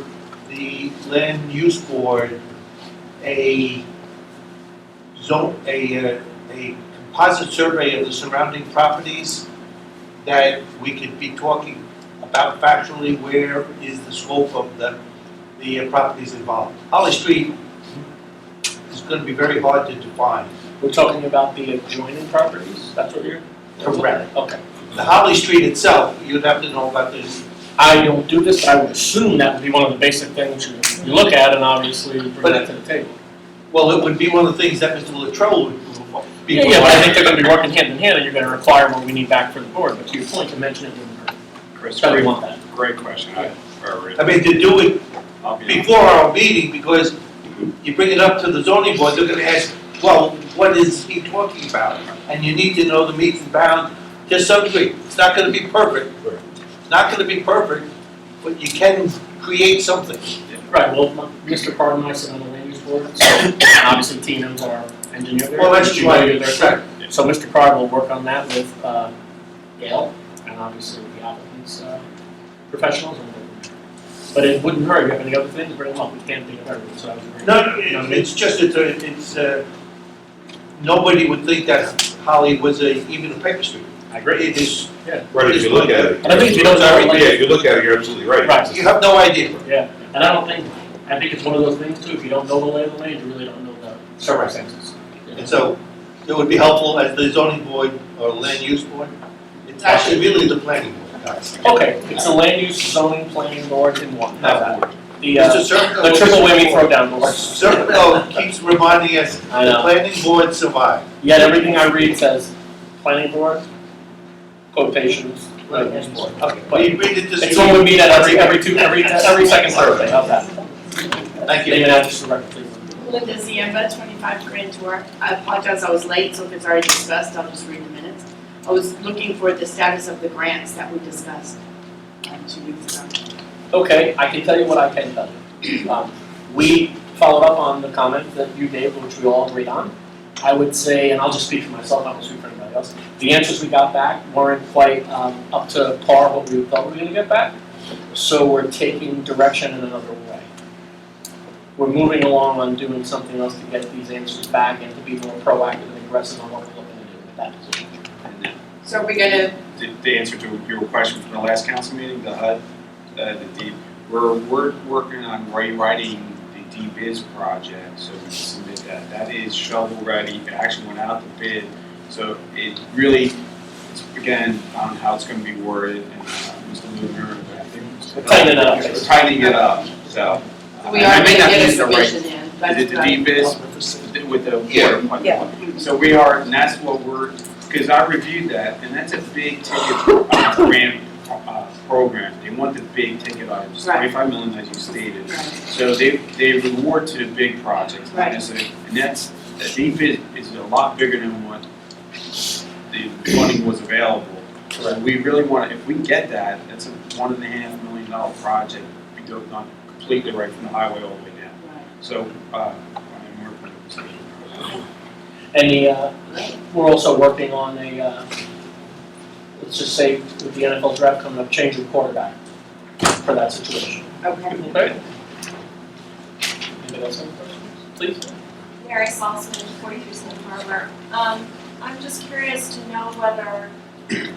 the land use board a composite survey of the surrounding properties that we could be talking about factually where is the scope of the properties involved. Holly Street is gonna be very hard to define. We're talking about the adjoining properties, that's what you're? Correct. Okay. The Holly Street itself, you'd have to know about this. I don't do this, but I would assume that would be one of the basic things you look at and obviously bring that to the table. Well, it would be one of the things that Mr. Latrell would be. Yeah, but I think they're gonna be working hand in hand and you're gonna require what we need back for the board, but to your point, to mention it wouldn't hurt. Chris, So we great, want that. great question. I mean, to do it I'll be before our meeting, because you bring it up to the zoning board, they're gonna ask, well, what is he talking about? And you need to know the meets and bounds to some degree. It's not gonna be perfect. It's not gonna be perfect, but you can create something. Right, well, Mr. Carr and I sit on the land use board, so and obviously Tina's our engineer there. Well, that's You know right. you're there, too. So Mr. Carr will work on that with Gail and obviously the applicant's professionals. But it wouldn't hurt, you have any other things, bring them up, we can't think of everything, so I was agreeing. No, it's just, nobody would think that Holly was even a paper street. I agree. It is, Right, if you look at it. And I think if you don't know, Yeah, like, if you look at it, you're absolutely right. Right. you have no idea. yeah, and I think it's one of those things too, if you don't know the lay of the land, you really don't know the circumstances. And so, it would be helpful as the zoning board or land use board. It's actually really the planning board, guys. Okay, it's a land use zoning planning board in one, how's that? The, Mr. Serpico- the triple whammy throwdown board. Serpico keeps reminding us, I the know. planning board survived. Yet everything I read says planning board, quotations, land use board. Okay, but We read it this it's when we meet at every second Thursday, how's that? Thank you. Name and address for the record, please. Linda Ziemba, 25 Grand Tour. I apologize, I was late, so if it's already discussed, I'll just read the minutes. I was looking for the status of the grants that we discussed 2 weeks ago. Okay, I can tell you what I can tell you. We followed up on the comment that you gave, which we all agreed on. I would say, and I'll just speak for myself, I don't speak for anybody else, the answers we got back weren't quite up to par what we thought we were gonna get back. So we're taking direction in another way. We're moving along on doing something else to get these answers back and to be more proactive and aggressive on what we're looking to do with that position. So are we gonna, The answer to your question from the last council meeting, the HUD, the D, we're working on rewriting the D-Biz project, so we can submit that. That is shovel ready, it actually went out to bid, so it really, it's again, on how it's gonna be worded, and Mr. Lunar, I think. Tighten it up. We're tightening it up, so. we I are may gonna not get use a the right- submission in? Is it the D-Biz with the water pipeline? Yeah. So we are, and that's what we're, because I reviewed that, and that's a big ticket grant program. They want the big ticket items, Right. 25 million as you stated. Right. So they reward to the big projects, not Right. necessarily, and that's, the D-Biz is a lot bigger than what the funding was available. So we really want to, if we can get that, that's a $1.5 million project. We do it done completely right from the highway all the way down. Right. So, we're pretty. And we're also working on a, let's just say with the NFL draft coming up, change of quarterback for that situation. Okay. Okay? Anybody else have any questions? Please. Mary Salzman, 43 Smith Harbor. I'm just curious to know whether you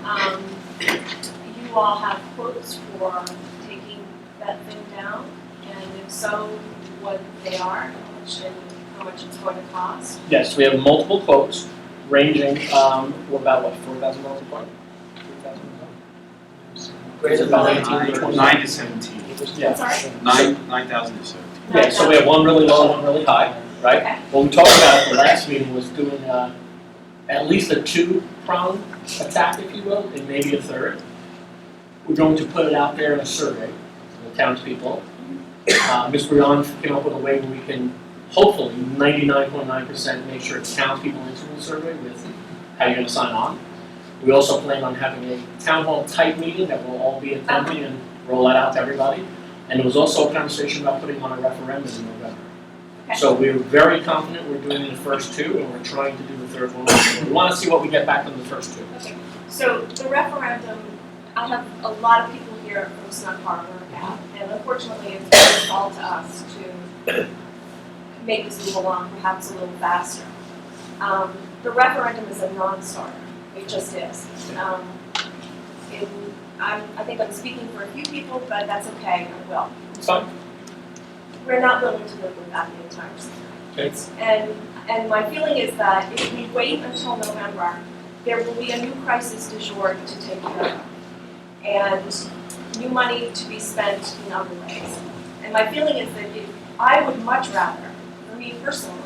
all have quotes for taking that thing down, and if so, what they are, and how much it's going to cost. Yes, we have multiple quotes ranging, we're about what, $4,000 a quote? $3,000? Is it about 18 to 20? 9 to 17. Yeah. Sorry? 9,000 to 17. Yeah, so we have one really low, one really high, right? Okay. What we talked about at the last meeting was doing at least a two-pronged attack, if you will, and maybe a third. We're going to put it out there in a survey to the townspeople. Ms. Brion came up with a way where we can hopefully 99.9% make sure it's townspeople answering the survey with how you're going to sign on. We also plan on having a town hall type meeting that we'll all be attending and roll that out to everybody. And there was also a conversation about putting on a referendum in November. Okay. So we're very confident we're doing the first two, and we're trying to do the third one. We want to see what we get back from the first two. Okay, so the referendum, I have a lot of people here from Snug Harbor, and unfortunately, it's very all to us to make this move along perhaps a little faster. The referendum is a non-starter, it just is. I think I'm speaking for a few people, but that's okay, I will. It's fine. We're not willing to live without the entire city. And my feeling is that if we wait until November, there will be a new crisis du jour to take care of. And new money to be spent in other ways. And my feeling is that I would much rather, for me personally,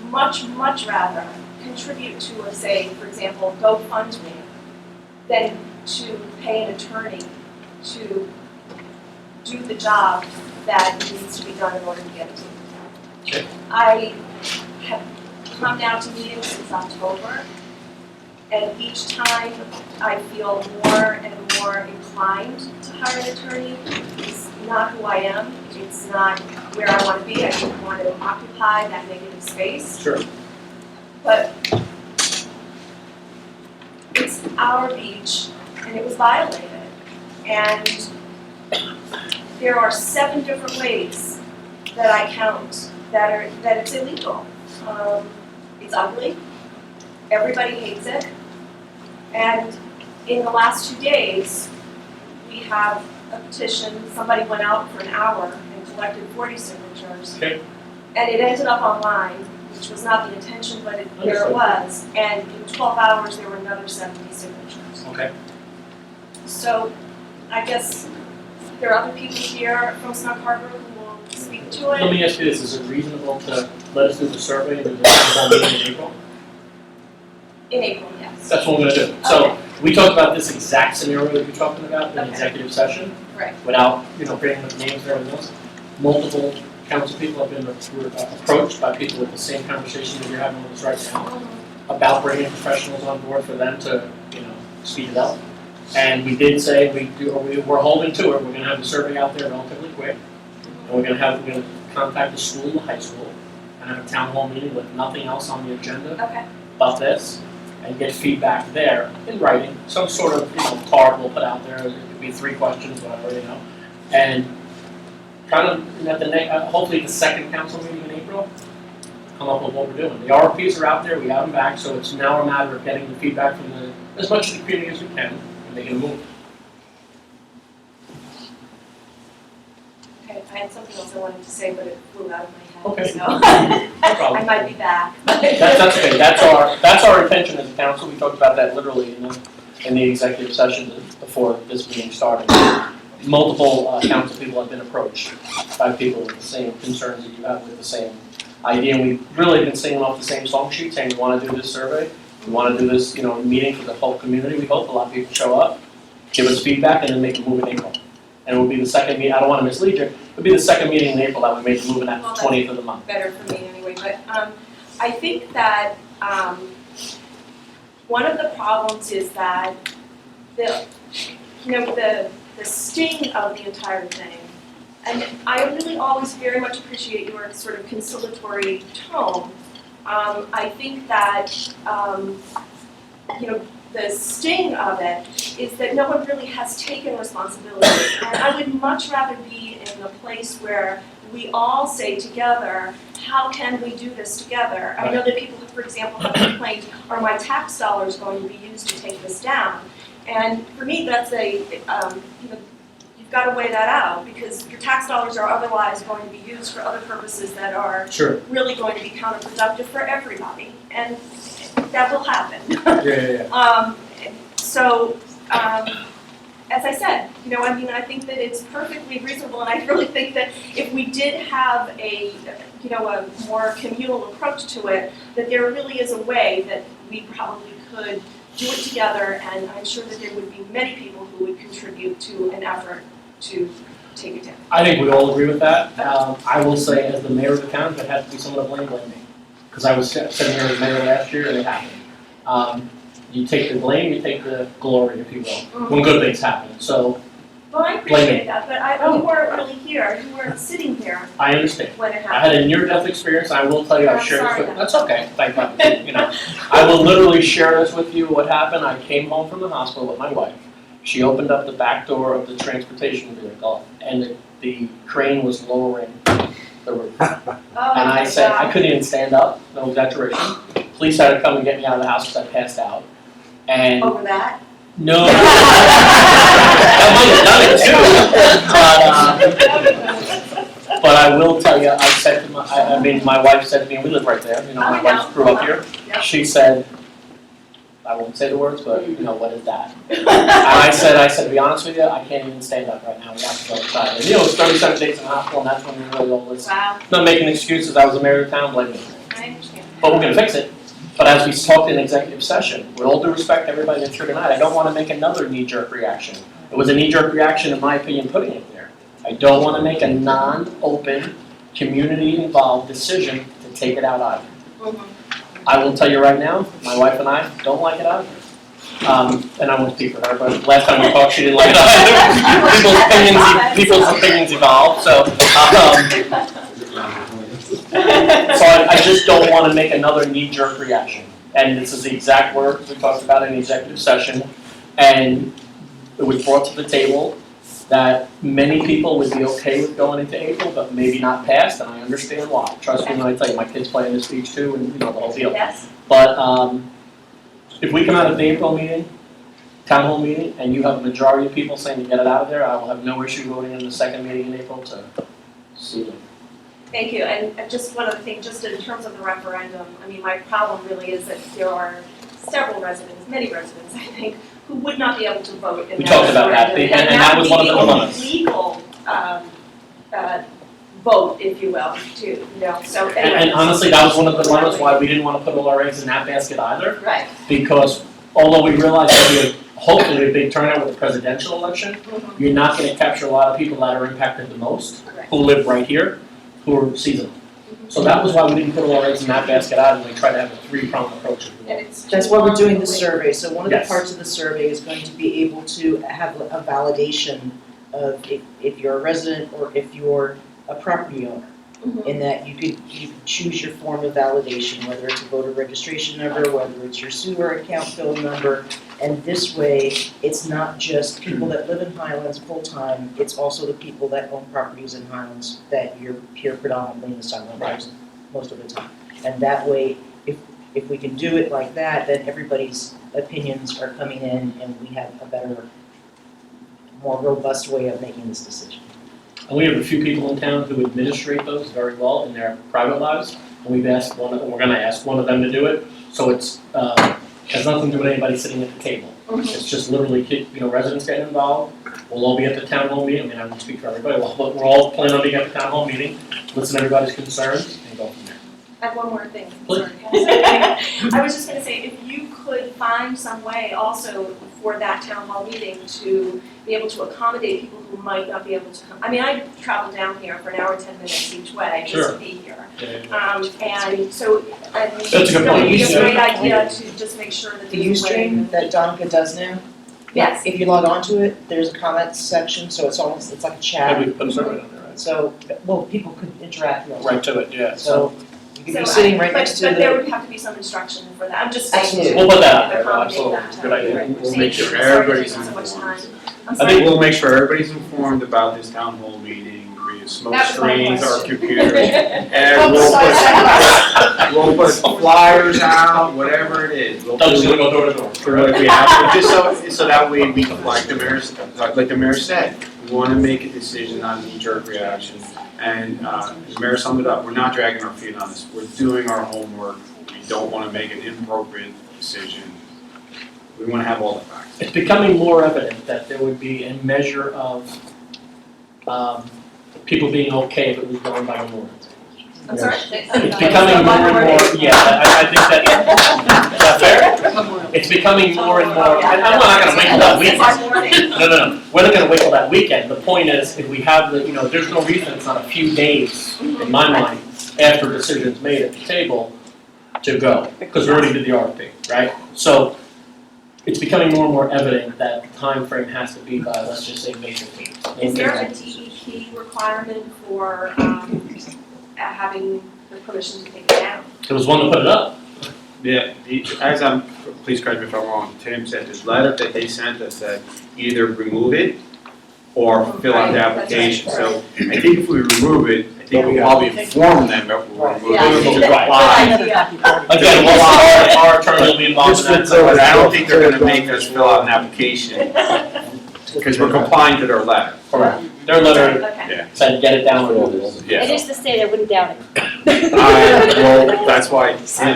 much rather contribute to a, say, for example, GoFundMe, than to pay an attorney to do the job that needs to be done in order to get it to the town. I have come now to meetings since October, and each time I feel more and more inclined to hire an attorney. It's not who I am, it's not where I want to be, I don't want to occupy that negative space. Sure. But it's our beach, and it was violated. And there are 7 different ways that I count that it's illegal. It's ugly, everybody hates it, and in the last 2 days, we have a petition, somebody went out for an hour and collected 40 signatures. Okay. And it ended up online, which was not the intention, but there it was, and in 12 hours, there were another 70 signatures. Okay. So, I guess there are other people here from Snug Harbor who will speak to it. Let me ask you this, is it reasonable to let us do the survey and do the meeting in April? In April, yes. That's what we're gonna do. So, we talked about this exact scenario that you're talking about in Okay. executive session, Right. without, bringing up names and everything else. Multiple council people have been approached by people with the same conversation that you're having with us right now, about bringing professionals on board for them to, speed it up. And we did say we're holding to it, we're gonna have the survey out there relatively quick. And we're gonna contact the school, the high school, and have a town hall meeting with nothing else on the agenda Okay. about this, and get feedback there in writing, some sort of, card we'll put out there, it could be 3 questions, whatever, and kind of, at the hopefully the second council meeting in April, come up with what we're doing. The RFPs are out there, we have them back, so it's now a matter of getting the feedback from as much of the community as we can, and making a move. Okay, I had something else I wanted to say, but it flew out of my head. Okay. So No problem. I might be back. That's okay, that's our intention as a council, we talked about that literally in the executive session before this meeting started. Multiple council people have been approached by people with the same concerns that you have with the same idea, and we've really been singing off the same song sheet, saying we want to do this survey, we want to do this, meeting for the whole community, we hope a lot of people show up, give us feedback, and then make a move in April. And it will be the second meeting, I don't want to mislead you, it'll be the second meeting in April that we make the move in at the 20th of the month. Better for me anyway, but I think that one of the problems is that the sting of the entire thing, and I really always very much appreciate your sort of conciliatory tone. I think that the sting of it is that no one really has taken responsibility. And I would much rather be in a place where we all say together, how can we do this together? I know that people, for example, have complained, are my tax dollars going to be used to take this down? And for me, that's you've got to weigh that out, because your tax dollars are otherwise going to be used for other purposes that are really going to be counterproductive for everybody. And that will happen. So, as I said, I think that it's perfectly reasonable, and I really think that if we did have a more communal approach to it, that there really is a way that we probably could do it together, and I'm sure that there would be many people who would contribute to an effort to take it down. I think we all agree with that. I will say, as the mayor of the town, if it has to be someone to blame me. Because I was sitting here as mayor last year and it happened. You take the blame, you take the glory, if you will, when good things happen. So, Well, I appreciate that, but you weren't really here, you weren't sitting here I understand. when it I had happened. a near-death experience, and I will tell you, I've I'm shared sorry this with, then. that's okay, thank God. I will literally share this with you, what happened, I came home from the hospital with my wife. She opened up the back door of the transportation vehicle, and the crane was lowering the roof. Oh, And I my said, God. I couldn't even stand up, no exaggeration. Police had to come and get me out of the house because I passed out. And Over that? no, I might have done it too. But I will tell you, I said to my wife said to me, and we live right there, you know, my wife grew up here. She said, I won't say the words, but you know, what is that? And I said, to be honest with you, I can't even stand up right now, we have to go outside. And you know, it's 37 days in the hospital, and that's when we really all listen. Wow, Not making excuses, I was the mayor of town, blame me. I understand. But we're gonna fix it. But as we talked in executive session, with all due respect to everybody that's here tonight, I don't wanna make another knee-jerk reaction. It was a knee-jerk reaction, in my opinion, putting it there. I don't wanna make a non-open, community-involved decision to take it out either. I will tell you right now, my wife and I don't like it either. And I won't speak for her, but last time we talked, she didn't like it either. People's opinions evolve, so, so I just don't want to make another knee-jerk reaction. And this is the exact words we talked about in the executive session. And it was brought to the table that many people would be okay with going into April, but maybe not past, and I understand why. Trust me when I tell you, my kids play in this beach too, and you know, the whole deal. Yes. But if we come out of the April meeting, town hall meeting, and you have a majority of people saying to get it out of there, I will have no issue voting in the second meeting in April to see them. Thank you, and just one other thing, just in terms of the referendum, I mean, my problem really is that there are several residents, many residents, I think, who would not be able to vote in We that talked about that, referendum. and that was one of the dilemmas. Legal, vote, if you will, too, you know, so anyway. And honestly, that was one of the dilemmas why we didn't want to put all our eggs in that basket either. Right. Because although we realized there'll be hopefully a big turnout with the presidential election, you're not going to capture a lot of people that are impacted the most, who live right here, who are seasonal. So that was why we didn't put all our eggs in that basket either, and we tried to have a three-pronged approach. That's why we're doing the survey, so one of the Yes. parts of the survey is going to be able to have a validation of if you're a resident or if you're a property owner. In that you could choose your form of validation, whether it's a voter registration number, whether it's your sewer account bill number. And this way, it's not just people that live in Highlands full-time, it's also the people that own properties in Highlands that you're here predominantly in the Highlands most of the time. And that way, if we can do it like that, then everybody's opinions are coming in and we have a better, more robust way of making this decision. And we have a few people in town who administrate those very well in their private lives, and we're gonna ask one of them to do it. So it's, has nothing to do with anybody sitting at the table. It's just literally, residents getting involved. We'll all be at the town hall meeting. I mean, I won't speak for everybody, but we're all planning on being at the town hall meeting, listen to everybody's concerns, and go from there. I have one more thing. Please. I was just gonna say, if you could find some way also for that town hall meeting to be able to accommodate people who might not be able to come. I mean, I travel down here for an hour, 10 minutes each way just Sure. to be here. Yeah. And so, That's a good it point. would be a great Yeah. idea to just make sure that The there's a way. Ustream that Donica does now, Yes. if you log on to it, there's a comments section, so it's like a chat. Maybe we can put a survey on there, So, well, people could interact with it. right? Right to it, yeah. So, you could So be sitting right but- next to But there the, would have to be some instruction for that. I'm just saying. Absolutely. We'll put that out there, Accommodate absolutely. that. Good idea. Right. We'll make sure Sorry to everybody's take so much informed. time. I'm I sorry. think we'll make sure everybody's informed about this town hall meeting, we smoke That was my screens, our question. computers, and we'll put flyers out, whatever it is. We'll Doug's do gonna go door to door. If we have to, just so that way we, like the mayor said, we wanna make a decision on knee-jerk reaction. And the mayor summed it up, we're not dragging our feet on this, we're doing our homework, we don't wanna make an inappropriate decision. We wanna have all the facts. It's becoming more evident that there would be a measure of people being okay if it was going by the ordinance. I'm sorry? It's becoming more and more, yeah, I think that, is that fair? It's becoming more and more, and I'm not gonna wait till that weekend. No, we're not gonna wait till that weekend. The point is, if we have the, there's no reason it's not a few days, in my mind, after a decision's made at the table to go, because we already did the RFP, right? So, it's becoming more and more evident that the time frame has to be by, let's just say, major themes. Is there a DEP requirement for having the permission to take it down? There was one to put it up. Yeah, please correct me if I'm wrong, Tim said this letter that they sent us said either remove it or fill out the Right, application. that's So I think if we remove it, I think we'll probably inform them that we'll remove Yeah, I it. think to that- apply. Again, our attorney will be involved in that. But I don't think they're gonna make us fill out an application because we're complying to their letter. Correct. Their letter Okay. said, get it down with all this. Yeah. It is the state, I wouldn't doubt it. Well, that's why. That's why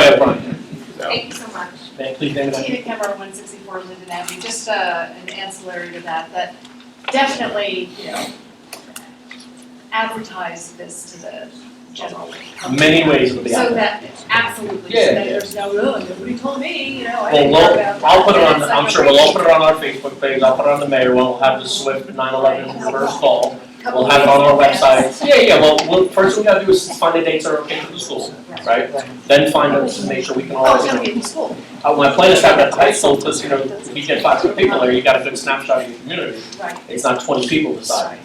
I brought it. Thank you so much. Please, name it. Tina Kemmer, 164 Linden Avenue, just an ancillary to that definitely, advertise this to the general public. Many ways it'll be out So there. that, absolutely, so Yeah, that yeah. there's no, oh, nobody told me, I Well, didn't know about that. I'll put it on, It's I'm like sure a we'll all put it on our Facebook page, I'll put it on the mayor one, we'll have the SWIFT 9/11 reverse call. We'll have it on our website. Yeah, well, first we gotta do is find the dates that are okay for the school, right? Then find out, to make sure we can Oh, all, it's gonna be in the school. my plan is to have that at the high school, because, if you get 500 people there, you got a good snapshot of your community. Right. It's not 20 people deciding,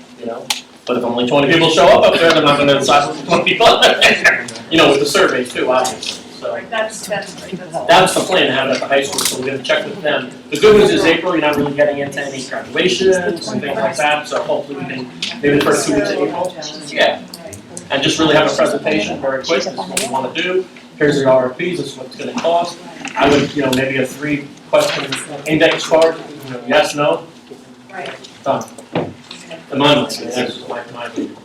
But if only 20 people show up there, they're not gonna decide what 20 people are there. With the surveys too, obviously, so. Right, that's great, that's all. That's the plan, to have it at the high school, so we're gonna check with them. The good news is April, you're not really getting into any graduations and things like that, so hopefully we can, maybe the first 2 weeks of April. Yeah, and just really have a presentation very quick, this is what we wanna do, here's the RFPs, this is what it's gonna cost. I would, maybe a 3-question index card, yes, no, Right. done. In my mind, that's my opinion.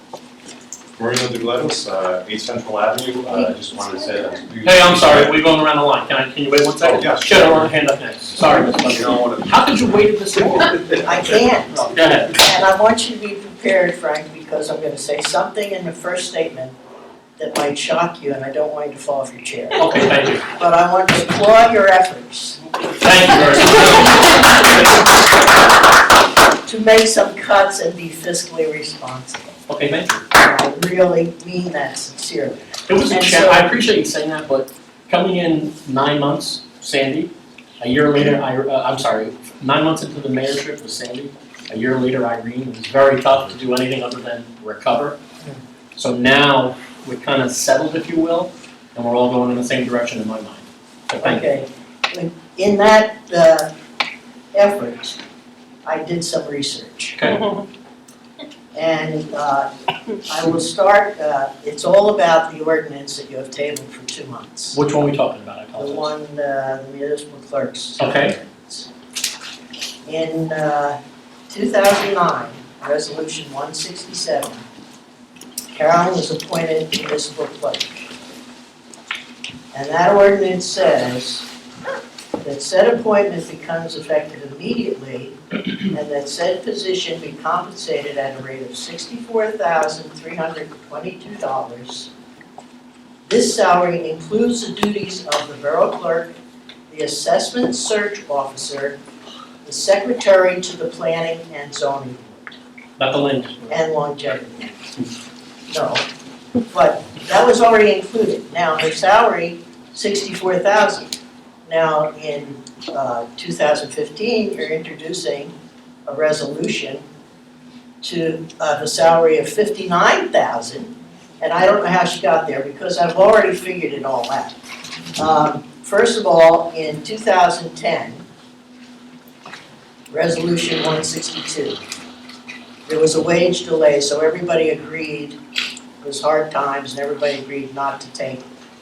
Marino DeGletis, 8 Central Avenue, I just wanted to say that. Hey, I'm sorry, we're going around the line, can you wait 1 second? Oh, yes. Shut our hand up next, sorry, Mr. You President. don't want to. How could you wait this long? I can't. Go ahead. And I want you to be prepared, Frank, because I'm gonna say something in the first statement that might shock you, and I don't want you to fall off your chair. Okay, thank you. But I want to applaud your efforts Thank you very much. to make some cuts and be fiscally responsible. Okay, thank you. And I really mean that sincerely. It was a And challenge, so- I appreciate you saying that, but coming in 9 months, Sandy, a year later, I'm sorry, 9 months into the mayorship with Sandy, a year later Irene, it was very tough to do anything other than recover. So now, we're kind of settled, if you will, and we're all going in the same direction in my mind. So thank you. Okay. In that effort, I did some research. Okay, And I will start, it's all about the ordinance that you have tabled for 2 months. which one are we talking about? I The apologize. one, the municipal clerks. Okay. In 2009, Resolution 167, Carolyn was appointed municipal clerk. And that ordinance says that said appointment becomes effective immediately and that said position be compensated at a rate of $64,322. This salary includes the duties of the borough clerk, the assessment search officer, the secretary to the planning and zoning board, Not the land. and longevity. No, but that was already included. Now, her salary, $64,000. Now, in 2015, you're introducing a resolution to the salary of $59,000, and I don't know how she got there because I've already figured it all out. First of all, in 2010, Resolution 162, there was a wage delay, so everybody agreed, it was hard times, and everybody agreed not to take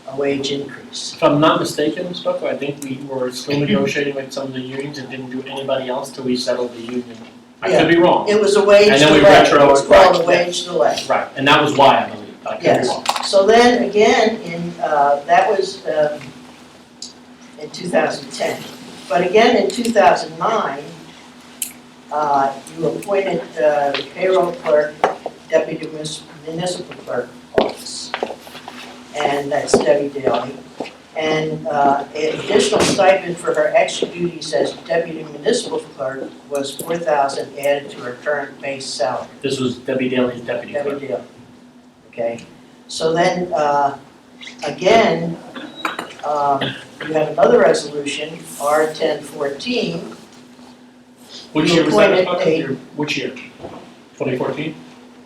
a wage increase. If I'm not mistaken, Ms. Bucko, I think we were still negotiating with some of the unions and didn't do anybody else till we settled the union. I could be wrong. It was a wage And then we delay, retro- it's called a right, wage delay. Right, and that was why, I believe. I could be Yes. wrong. So then again, that was in 2010. But again, in 2009, you appointed the payroll clerk, deputy municipal clerk office. And that's Debbie Daly. And an additional stipend for her extra duties as deputy municipal clerk was $4,000 added to her current base salary. This was Debbie Daly's deputy clerk. Debbie Daly. Okay, so then, again, you have another resolution, R-1014. Which You year was that, Ms. appointed Bucko? Which year? 2014?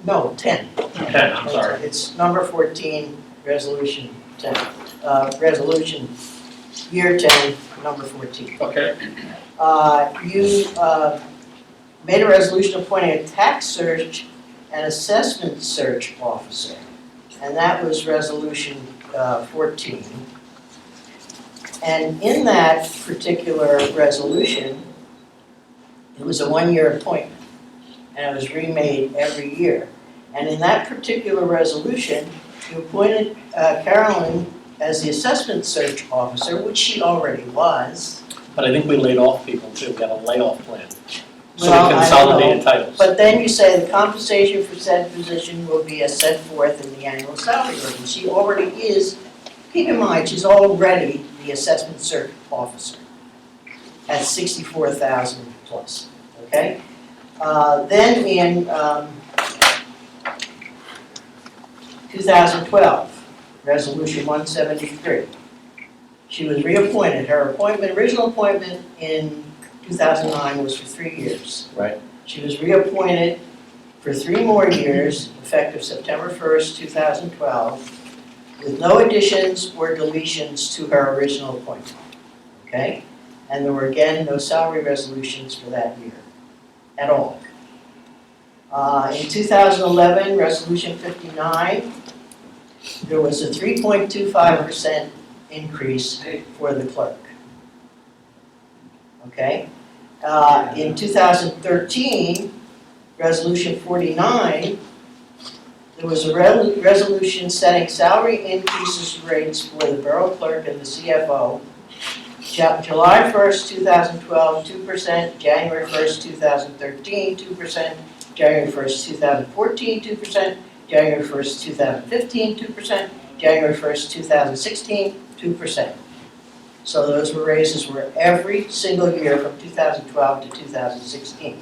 No, 10. 10, I'm sorry. It's number 14, resolution 10. Resolution, year 10, number 14. Okay. You made a resolution appointing a tax search and assessment search officer. And that was resolution 14. And in that particular resolution, it was a one-year appointment. and it was remade every year. And in that particular resolution, you appointed Carolyn as the assessment search officer, which she already was. But I think we laid off people too, we got a layoff plan. So Well, I we don't consolidated titles. But then you say the compensation for said position will be as set forth in the annual salary ordinance. She already is, keep in mind, she's already the assessment search officer at 64,000 plus, okay? Then in 2012, Resolution 173, she was reappointed. Her appointment, original appointment in 2009 was for 3 years. Right. She was reappointed for 3 more years, effective September 1st, 2012, with no additions or deletions to her original appointment, okay? And there were, again, no salary resolutions for that year at all. In 2011, Resolution 59, there was a 3.25% increase for the clerk, okay? In 2013, Resolution 49, there was a resolution setting salary increases rates for the borough clerk and the CFO. July 1st, 2012, 2%, January 1st, 2013, 2%, January 1st, 2014, 2%, January 1st, 2015, 2%, January 1st, 2016, 2%. So those raises were every single year from 2012 to 2016.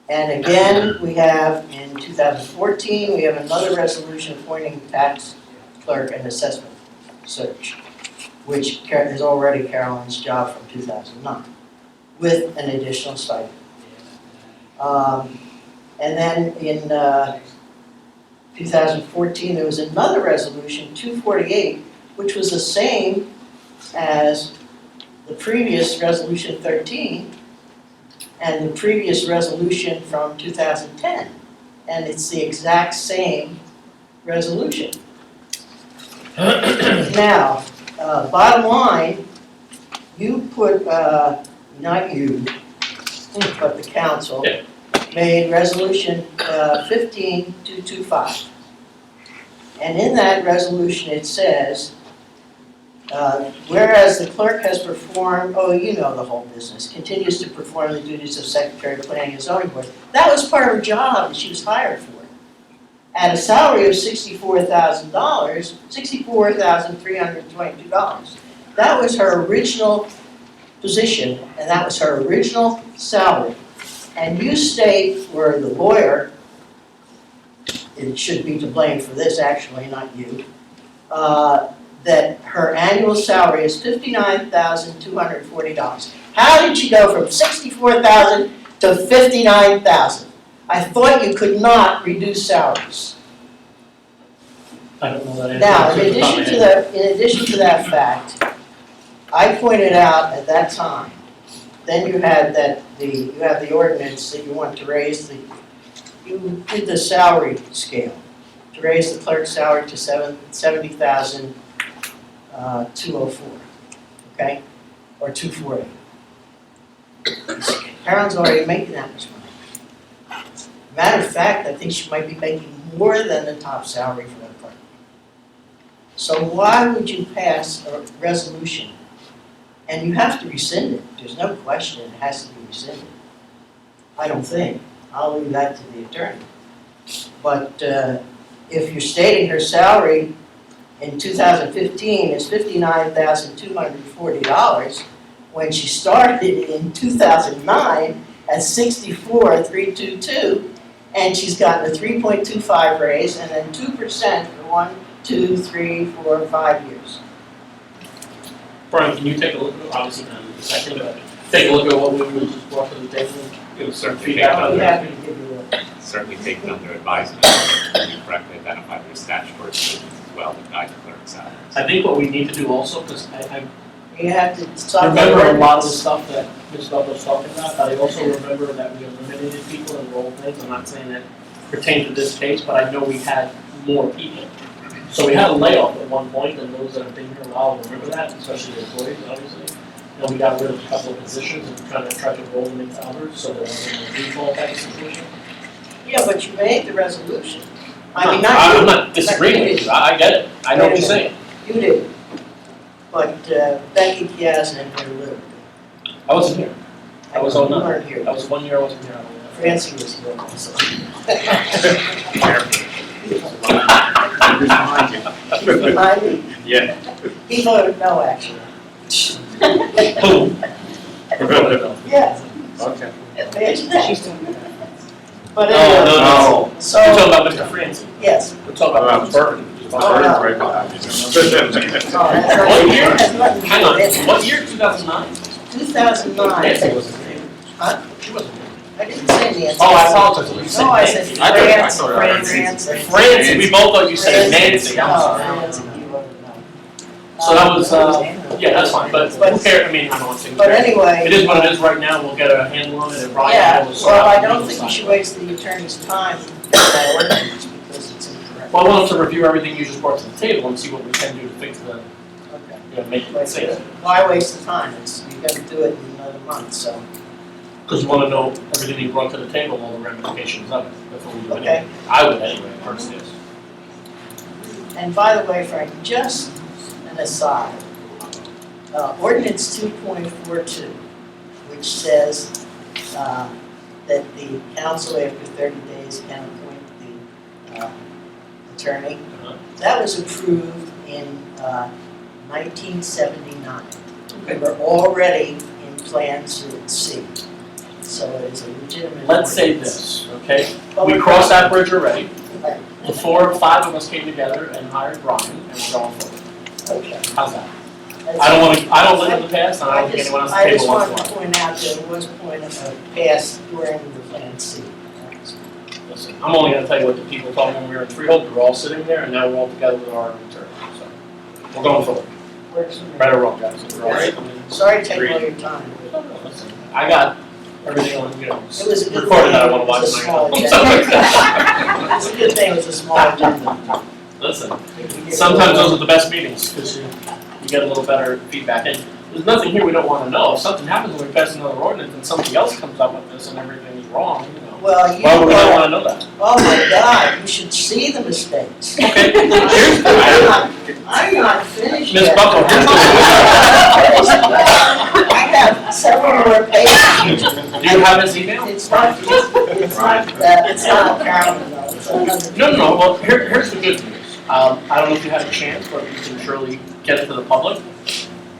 And again, we have in 2014, we have another resolution appointing tax clerk and assessment search, which is already Carolyn's job from 2009, with an additional stipend. And then in 2014, there was another resolution, 248, which was the same as the previous Resolution 13 and the previous resolution from 2010. And it's the exact same resolution. Now, bottom line, you put, not you, but the council, made Resolution 15225. And in that resolution it says, whereas the clerk has performed, oh, you know the whole business, continues to perform the duties of Secretary of Planning and Zoning Board. That was part of her job that she was hired for. At a salary of $64,000, $64,322. That was her original position, and that was her original salary. And you state, or the lawyer, it should be to blame for this actually, not you, that her annual salary is $59,240. How did she go from $64,000 to $59,000? I thought you could not reduce salaries. I don't know that answer. Now, in addition to that fact, I pointed out at that time, then you had you have the ordinance that you want to raise you did the salary scale, to raise the clerk's salary to $70,204, okay? Or $240. Carolyn's already making that much money. Matter of fact, I think she might be making more than the top salary for that clerk. So why would you pass a resolution? And you have to rescind it. There's no question it has to be rescinded. I don't think. I'll leave that to the attorney. But if you're stating her salary in 2015 is $59,240, when she started in 2009 at $64,322, and she's gotten a 3.25 raise and then 2% for 1, 2, 3, 4, 5 years. Brian, can you take a look, obviously not in a second, but take a look at what we just brought to the table? It was certainly Feedback taken on I'll be under, happy to give you certainly taken under advisement. You correctly identified their statutory provisions as well that guide the clerk's salaries. I think what we need to do also, because I You have to stop. remember a lot of the stuff that Ms. Bell was talking about, but I also remember that we eliminated people and rolled things. I'm not saying that pertained to this case, but I know we had more people. So we had a layoff at one point, and those that have been here a while remember that, especially the employees, obviously. and we got rid of a couple of positions and tried to roll them into others, so there wasn't a default type of situation. Yeah, but you made the resolution. I mean, I'm not disagreeing with you, I get it, I know what you're saying. You did. But Becky Piazza and her lived. I wasn't here, I was You 09. weren't here. That was 1 year I wasn't here. Francie was here also. Behind me. Yeah. He voted no, actually. Who? Yes. Okay. Imagine that. But No, anyway, no, No. We're so, talking about Mr. Francie, yes. we're talking about Mr. Burton. Burton's right behind you. No, that's not- What year? that has nothing to do Hang on, with it. what year, 2009? 2009. Nancy wasn't here. Huh? She wasn't here. I didn't say Nancy. Oh, I apologize, you said No, I said Nancy. Francie. Francie, we both thought you said Nancy, I'm No, sorry. Francie, you voted no. So that was, yeah, that's fine, but who cares, I mean, I don't want to say. But anyway. It is what it is right now, we'll get a handle on it, and Brian Yeah, will sort well, out I the don't legal think you side. should waste the attorney's time with that ordinance because it's incorrect. Well, I wanted to review everything you just brought to the table and see what we can do to fix the, Okay. make it safe. Why waste the time? You gotta do it in another month, so, Because we want to know everything you brought to the table, all the ramifications of it, before we do okay. anything. I would anyway, personally. And by the way, Frank, just an aside, ordinance 2.42, which says that the council after 30 days can appoint the attorney, that was approved in 1979. We were already in Plan C, so it is a legitimate. Let's say ordinance. this, okay? But We we're crossed not- that bridge already. Right. The 4 or 5 of us came together and hired Brian, and we're going forward. Okay. How's that? I don't live in the past, and I don't think anyone else at the I just table wants wanted to point out that it was passed during the Plan C. Listen, I'm only gonna tell you what the people told me when we were in Freehold, we were all sitting there, and now we're all together with our attorney, so. We're going forward, Works for me. right or wrong, guys, we're all right. Sorry to take all your time. Listen, I got everything on, It was a good recorded thing. that I wanna watch It was a small tonight. It's a good thing it was a small agenda. Listen, sometimes those are the best meetings, because you get a little better feedback, and there's nothing here we don't wanna know. If something happens when we pass another ordinance and somebody else comes up with this and everything is wrong, you know, Well, you why would we not are, wanna know that? oh my God, you should see the mistakes. Okay, here's I'm not finished Ms. yet. Buckle, here's I have several more pages. Do you have his email? It's not Carolyn, though, it's another. No, well, here's the good news. I don't know if you had a chance, but you can surely get it to the public.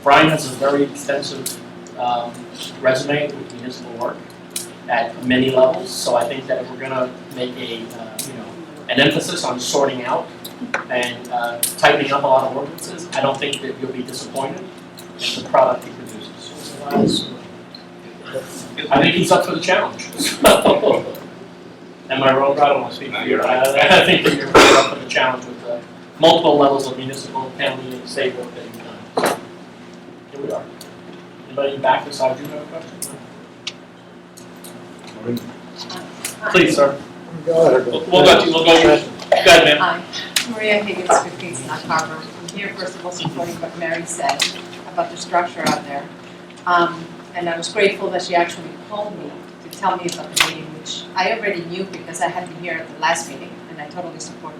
Brian has a very extensive resume with municipal work at many levels, so I think that if we're gonna make an emphasis on sorting out and tightening up a lot of ordinances, I don't think that you'll be disappointed in the product he produces. I think he's up for the challenge. Am I wrong? I don't want to speak for you. I think that you're up for the challenge with multiple levels of municipal, county, and state work that you've done. So, here we are. Anybody back beside you have a question? Please, sir. We'll go to you. Go ahead, ma'am. Hi, Maria Higgins, 15 Snug Harbor. I'm here first of all supporting what Mary said about the structure out there. And I was grateful that she actually called me to tell me about the meeting, which I already knew because I had been here at the last meeting, and I totally support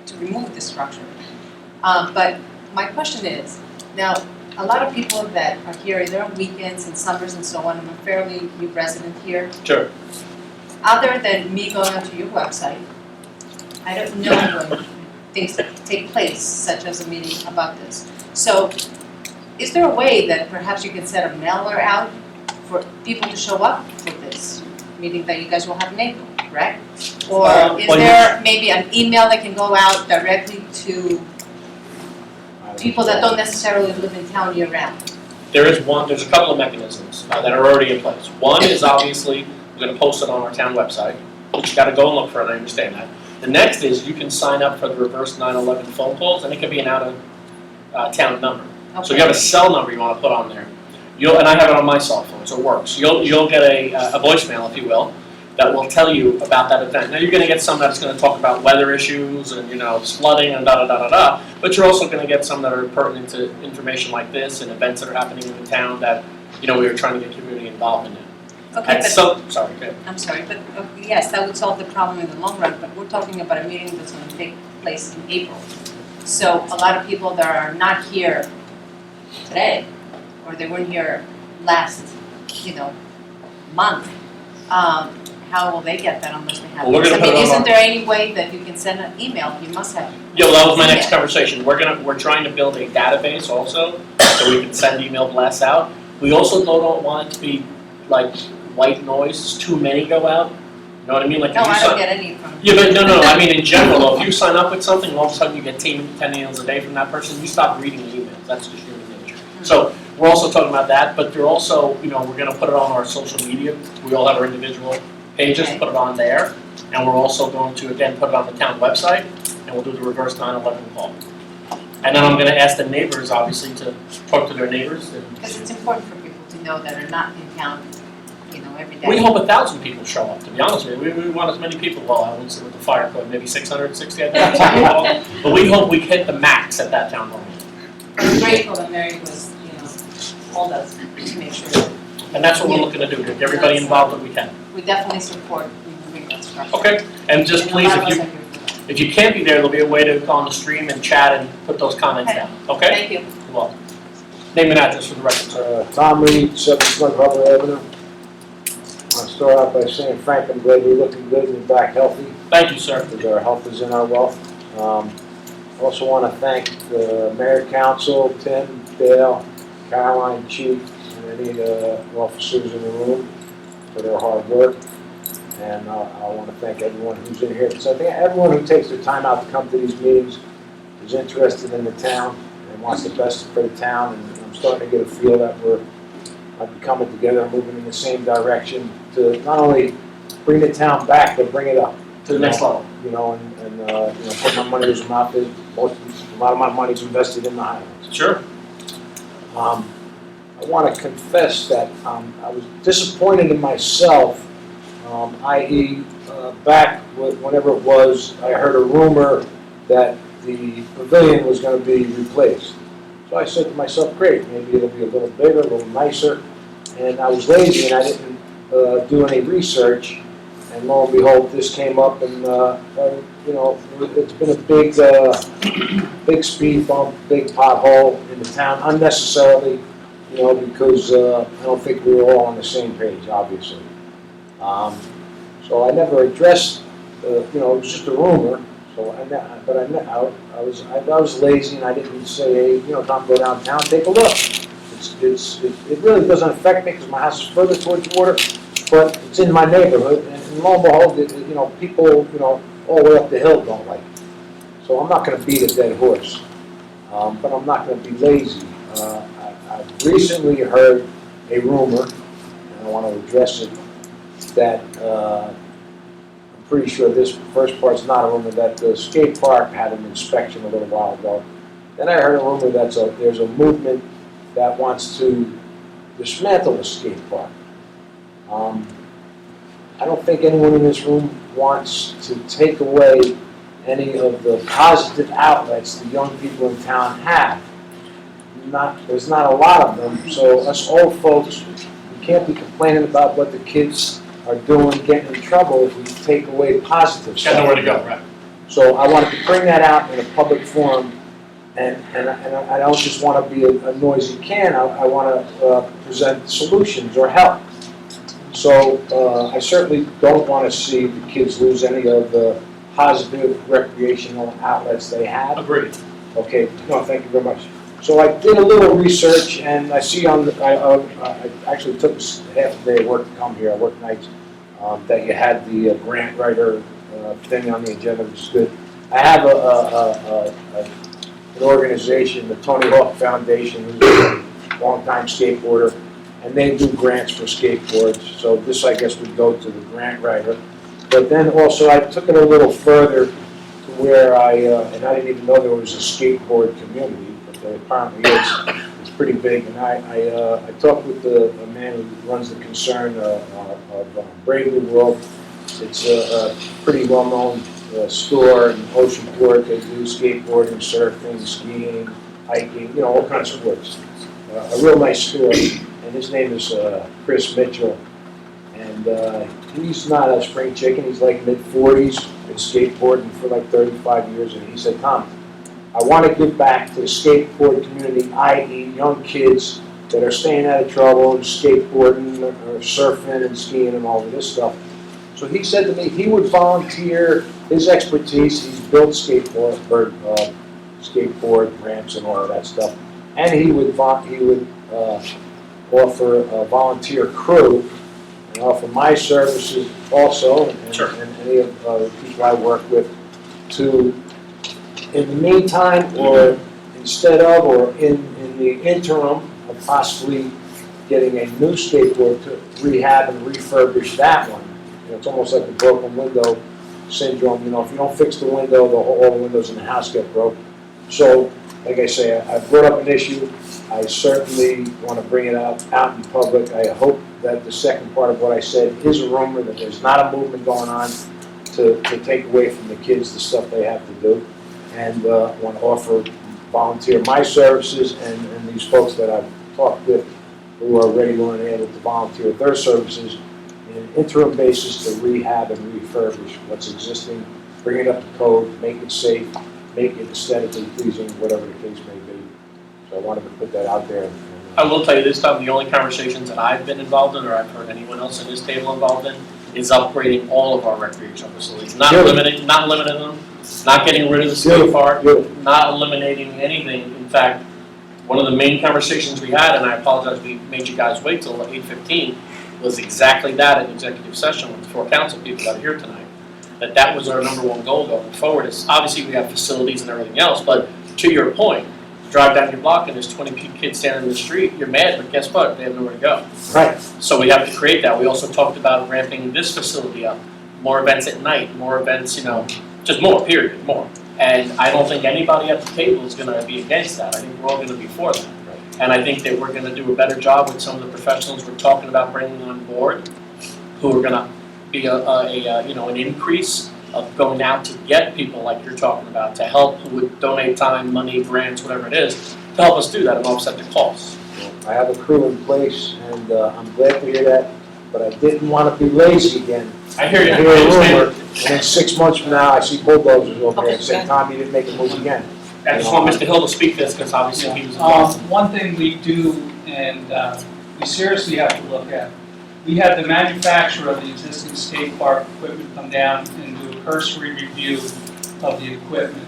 to remove the structure. But my question is, now, a lot of people that are here, they're on weekends and summers and so on. I'm a fairly new resident here. Sure. Other than me going onto your website, I don't know when things take place, such as a meeting about this. So, is there a way that perhaps you can set a mailer out for people to show up for this meeting that you guys will have in April, correct? Or is there maybe an email that can go out directly to people that don't necessarily live in town year round? There's a couple of mechanisms that are already in place. One is obviously, we're gonna post it on our town website, which you gotta go and look for, and I understand that. The next is you can sign up for the reverse 911 phone calls, and it could be an out-of-town number. So you have a cell number you wanna put on there. And I have it on my cell phone, so it works. You'll get a voicemail, if you will, that will tell you about that event. Now, you're gonna get some that's gonna talk about weather issues and, flooding and da-da-da-da-da, but you're also gonna get some that are pertinent to information like this and events that are happening in the town that, we are trying to get community involvement in. Okay, And but, so, sorry, go ahead. I'm sorry, but yes, that would solve the problem in the long run, but we're talking about a meeting that's gonna take place in April. So a lot of people that are not here today, or they weren't here last, month, how will they get that unless they have? Well, we're gonna I mean, put it on isn't our- there any way that you can send an email? You must have. Yeah, well, that was my next conversation. We're trying to build a database also, so we can send email blasts out. We also don't want it to be like white noise, too many go out. You know what I mean? Like No, if you I sign- don't get any from. Yeah, but no, I mean in general, if you sign up with something, all of a sudden you get 10 emails a day from that person, you stop reading the emails. That's just human nature. So we're also talking about that, but they're also, we're gonna put it on our social media. We all have our individual pages, Okay. put it on there. And we're also going to, again, put it on the town website, and we'll do the reverse 9/11 call. And then I'm gonna ask the neighbors, obviously, to talk to their neighbors. Because it's important for people to know that are not in town, every day. We hope 1,000 people show up, to be honest with you. We want as many people, well, I wouldn't say with the fire code, maybe 660 at that time. But we hope we hit the max at that town hall. I'm grateful that Mary was, called us to make sure that And that's what we're looking to do, get everybody involved that we can. we definitely support removing that structure. Okay, and just And a please, lot if of us you, are here for that. if you can't be there, there'll be a way to go on the stream and chat and put those comments Okay. down, okay? Thank you. You're welcome. Name and address for the record, sir. Tom Reed, 71 Harbor Avenue. I'll start out by saying, Frank, I'm glad you're looking good and back healthy, Thank you, sir. because our health is in our wealth. I also want to thank the Mayor Council, Tim, Dale, Caroline, Chief, and any of the officers in the room for their hard work. And I want to thank everyone who's in here, because I think everyone who takes their time out to come to these meetings is interested in the town and wants the best for the town. And I'm starting to get a feel that we're coming together and moving in the same direction to not only bring the town back, but bring it up. To the next level. Put my money where my mouth is. A lot of my money's invested in the Highlands. Sure. I want to confess that I was disappointed in myself, i.e., back whenever it was, I heard a rumor that the pavilion was going to be replaced. So I said to myself, great, maybe it'll be a little bigger, a little nicer. And I was lazy and I didn't do any research. And lo and behold, this came up and, it's been a big speed bump, big pothole in the town unnecessarily, because I don't think we were all on the same page, obviously. So I never addressed, it was just a rumor. So I was lazy and I didn't say, hey, Tom, go downtown, take a look. It really doesn't affect me because my house is further towards the water, but it's in my neighborhood, and lo and behold, people, all the way up the hill don't like it. So I'm not going to beat a dead horse, but I'm not going to be lazy. I've recently heard a rumor, and I want to address it, that I'm pretty sure this first part's not a rumor, that the skate park had an inspection a little while ago. Then I heard a rumor that there's a movement that wants to dismantle the skate park. I don't think anyone in this room wants to take away any of the positive outlets the young people in town have. There's not a lot of them, so us old folks, we can't be complaining about what the kids are doing, getting in trouble if we take away positive stuff. Got nowhere to go, right? So I wanted to bring that out in a public forum, and I don't just want to be a noisy can, I want to present solutions or help. So I certainly don't want to see the kids lose any of the positive recreational outlets they have. Agreed. Okay, no, thank you very much. So I did a little research, and I see I actually took half a day of work to come here, I work nights, that you had the grant writer thing on the agenda, which is good. I have an organization, the Tony Hawk Foundation, who's a longtime skateboarder, and they do grants for skateboards, so this, I guess, would go to the grant writer. But then also, I took it a little further to where and I didn't even know there was a skateboard community, but there apparently is. It's pretty big, and I talked with the man who runs the concern of Brave New World, It's a pretty well-known store in Oceanport. They do skateboarding, surfing, skiing, hiking, you know, all kinds of sports. A real nice store, and his name is Chris Mitchell. And he's not a spring chicken, he's like mid-40s, been skateboarding for like 35 years, and he said, Tom, I want to give back to the skateboard community, i.e. young kids that are staying out of trouble and skateboarding or surfing and skiing and all of this stuff. So he said to me he would volunteer his expertise. He's built skateboard ramps and all of that stuff, and he would offer a volunteer crew and offer my services also, and any of the people I work with, to, in the meantime, or instead of, or in the interim, of possibly getting a new skateboard to rehab and refurbish that one. You know, it's almost like the broken window syndrome. You know, if you don't fix the window, all the windows in the house get broke. So, like I say, I brought up an issue. I certainly want to bring it out in public. I hope that the second part of what I said is a rumor, that there's not a movement going on to take away from the kids the stuff they have to do. And I want to offer, volunteer my services, and these folks that I've talked with who are ready, willing, and able to volunteer their services in an interim basis to rehab and refurbish what's existing, bring it up to code, make it safe, make it aesthetically pleasing, whatever the case may be. So I wanted to put that out there. I will tell you this time, the only conversations that I've been involved in, or I've heard anyone else at this table involved in, is upgrading all of our recreational facilities. Not limiting them, not getting rid of the skate park, not eliminating anything. In fact, one of the main conversations we had, and I apologize we made you guys wait till 8:15, was exactly that in executive session with the 4 council people that are here tonight. That was our number one goal going forward. Is obviously we have facilities and everything else, but to your point, drive down your block and there's 20 kids standing in the street, you're mad, but guess what? They have nowhere to go. Right. So we have to create that. We also talked about ramping this facility up, more events at night, more events, you know, just more, period, more. And I don't think anybody at the table is going to be against that. I think we're all going to be for that. And I think that we're going to do a better job with some of the professionals we're talking about bringing on board, who are going to be an increase of going out to get people like you're talking about, to help, who would donate time, money, grants, whatever it is, to help us do that and offset the costs. I have a crew in place, and I'm glad to hear that, but I didn't want to be lazy again. I hear you. I hear a rumor, and then 6 months from now, I see bulldozers over there and say, Tom, you didn't make a move again. I just want Mr. Hill to speak to this, because obviously he was involved. One thing we do, and we seriously have to look at, we had the manufacturer of the existing skate park equipment come down and do a cursory review of the equipment.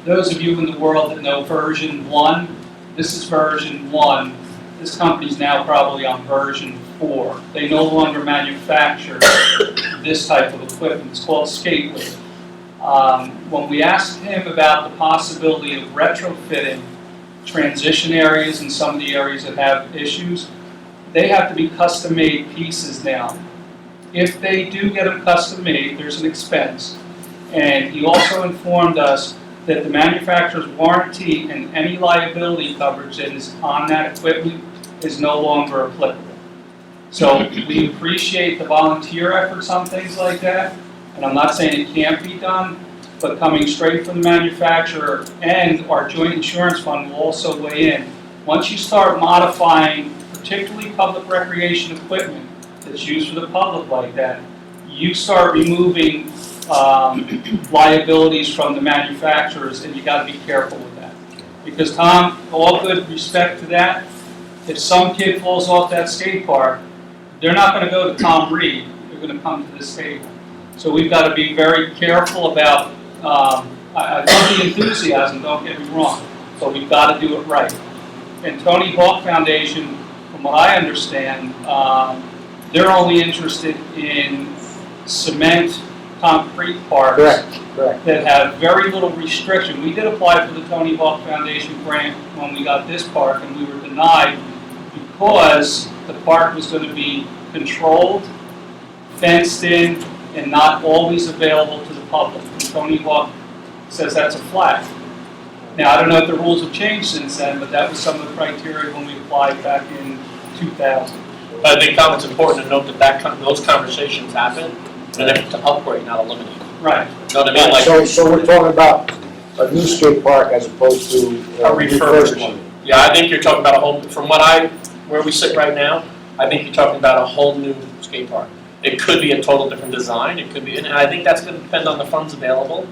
Those of you in the world that know version 1, this is version 1. This company's now probably on version 4. They no longer manufacture this type of equipment. It's called skateware. When we asked him about the possibility of retrofitting transition areas in some of the areas that have issues, they have to be custom-made pieces now. If they do get them custom-made, there's an expense. And he also informed us that the manufacturer's warranty and any liability coverage that is on that equipment is no longer applicable. So we appreciate the volunteer efforts on things like that, and I'm not saying it can't be done, but coming straight from the manufacturer, and our joint insurance fund will also weigh in. Once you start modifying particularly public recreation equipment that's used for the public like that, you start removing liabilities from the manufacturers, and you got to be careful with that. Because Tom, all good respect to that, if some kid falls off that skate park, they're not going to go to Tom Reed, they're going to come to this table. So we've got to be very careful about, I love the enthusiasm, don't get me wrong, but we've got to do it right. And Tony Hawk Foundation, from what I understand, they're only interested in cement concrete parks that have very little restriction. We did apply for the Tony Hawk Foundation grant when we got this park, and we were denied because the park was going to be controlled, fenced in, and not always available to the public. And Tony Hawk says that's a flag. Now, I don't know if the rules have changed since then, but that was some of the criteria when we applied back in 2000. But I think, Tom, it's important to note that those conversations happen in an effort to upgrade, not eliminate. Right. You know what I mean? Like So we're talking about a new skate park as opposed to a refurbishment. Yeah, I think you're talking about a whole, where we sit right now, I think you're talking about a whole new skate park. It could be a total different design, it could be, and I think that's gonna depend on the funds available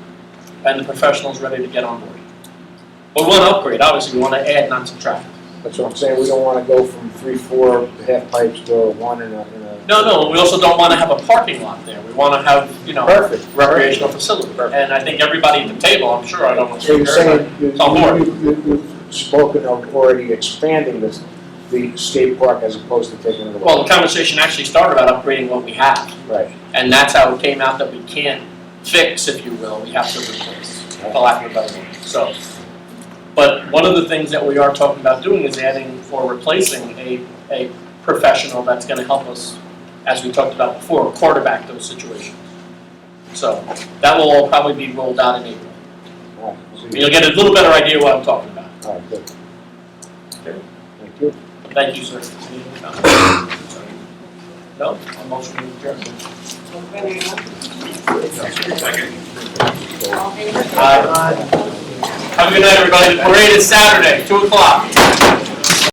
and the professionals ready to get on board. But we wanna upgrade, obviously, we wanna add, not subtract. That's what I'm saying, we don't wanna go from 3-4 half pipes to one in a. No, we also don't wanna have a parking lot there, we wanna have, Perfect. recreational facility. And I think everybody at the table, I'm sure, I don't want to So you're speak for everybody, saying, it's on board. you've spoken of already expanding the skate park as opposed to taking it away. Well, the conversation actually started about upgrading what we have. Right. And that's how it came out that we can't fix, if you will, we have to replace, for lack of a better word. So, but one of the things that we are talking about doing is adding or replacing a professional that's gonna help us, as we talked about before, quarterback those situations. So, that will all probably be rolled out in April. All right. You'll get a little better idea what I'm talking about. All right, good. Okay. Thank you. Thank you, sir. No, a motion to adjourn. Have a good night, everybody. The parade is Saturday, 2 o'clock.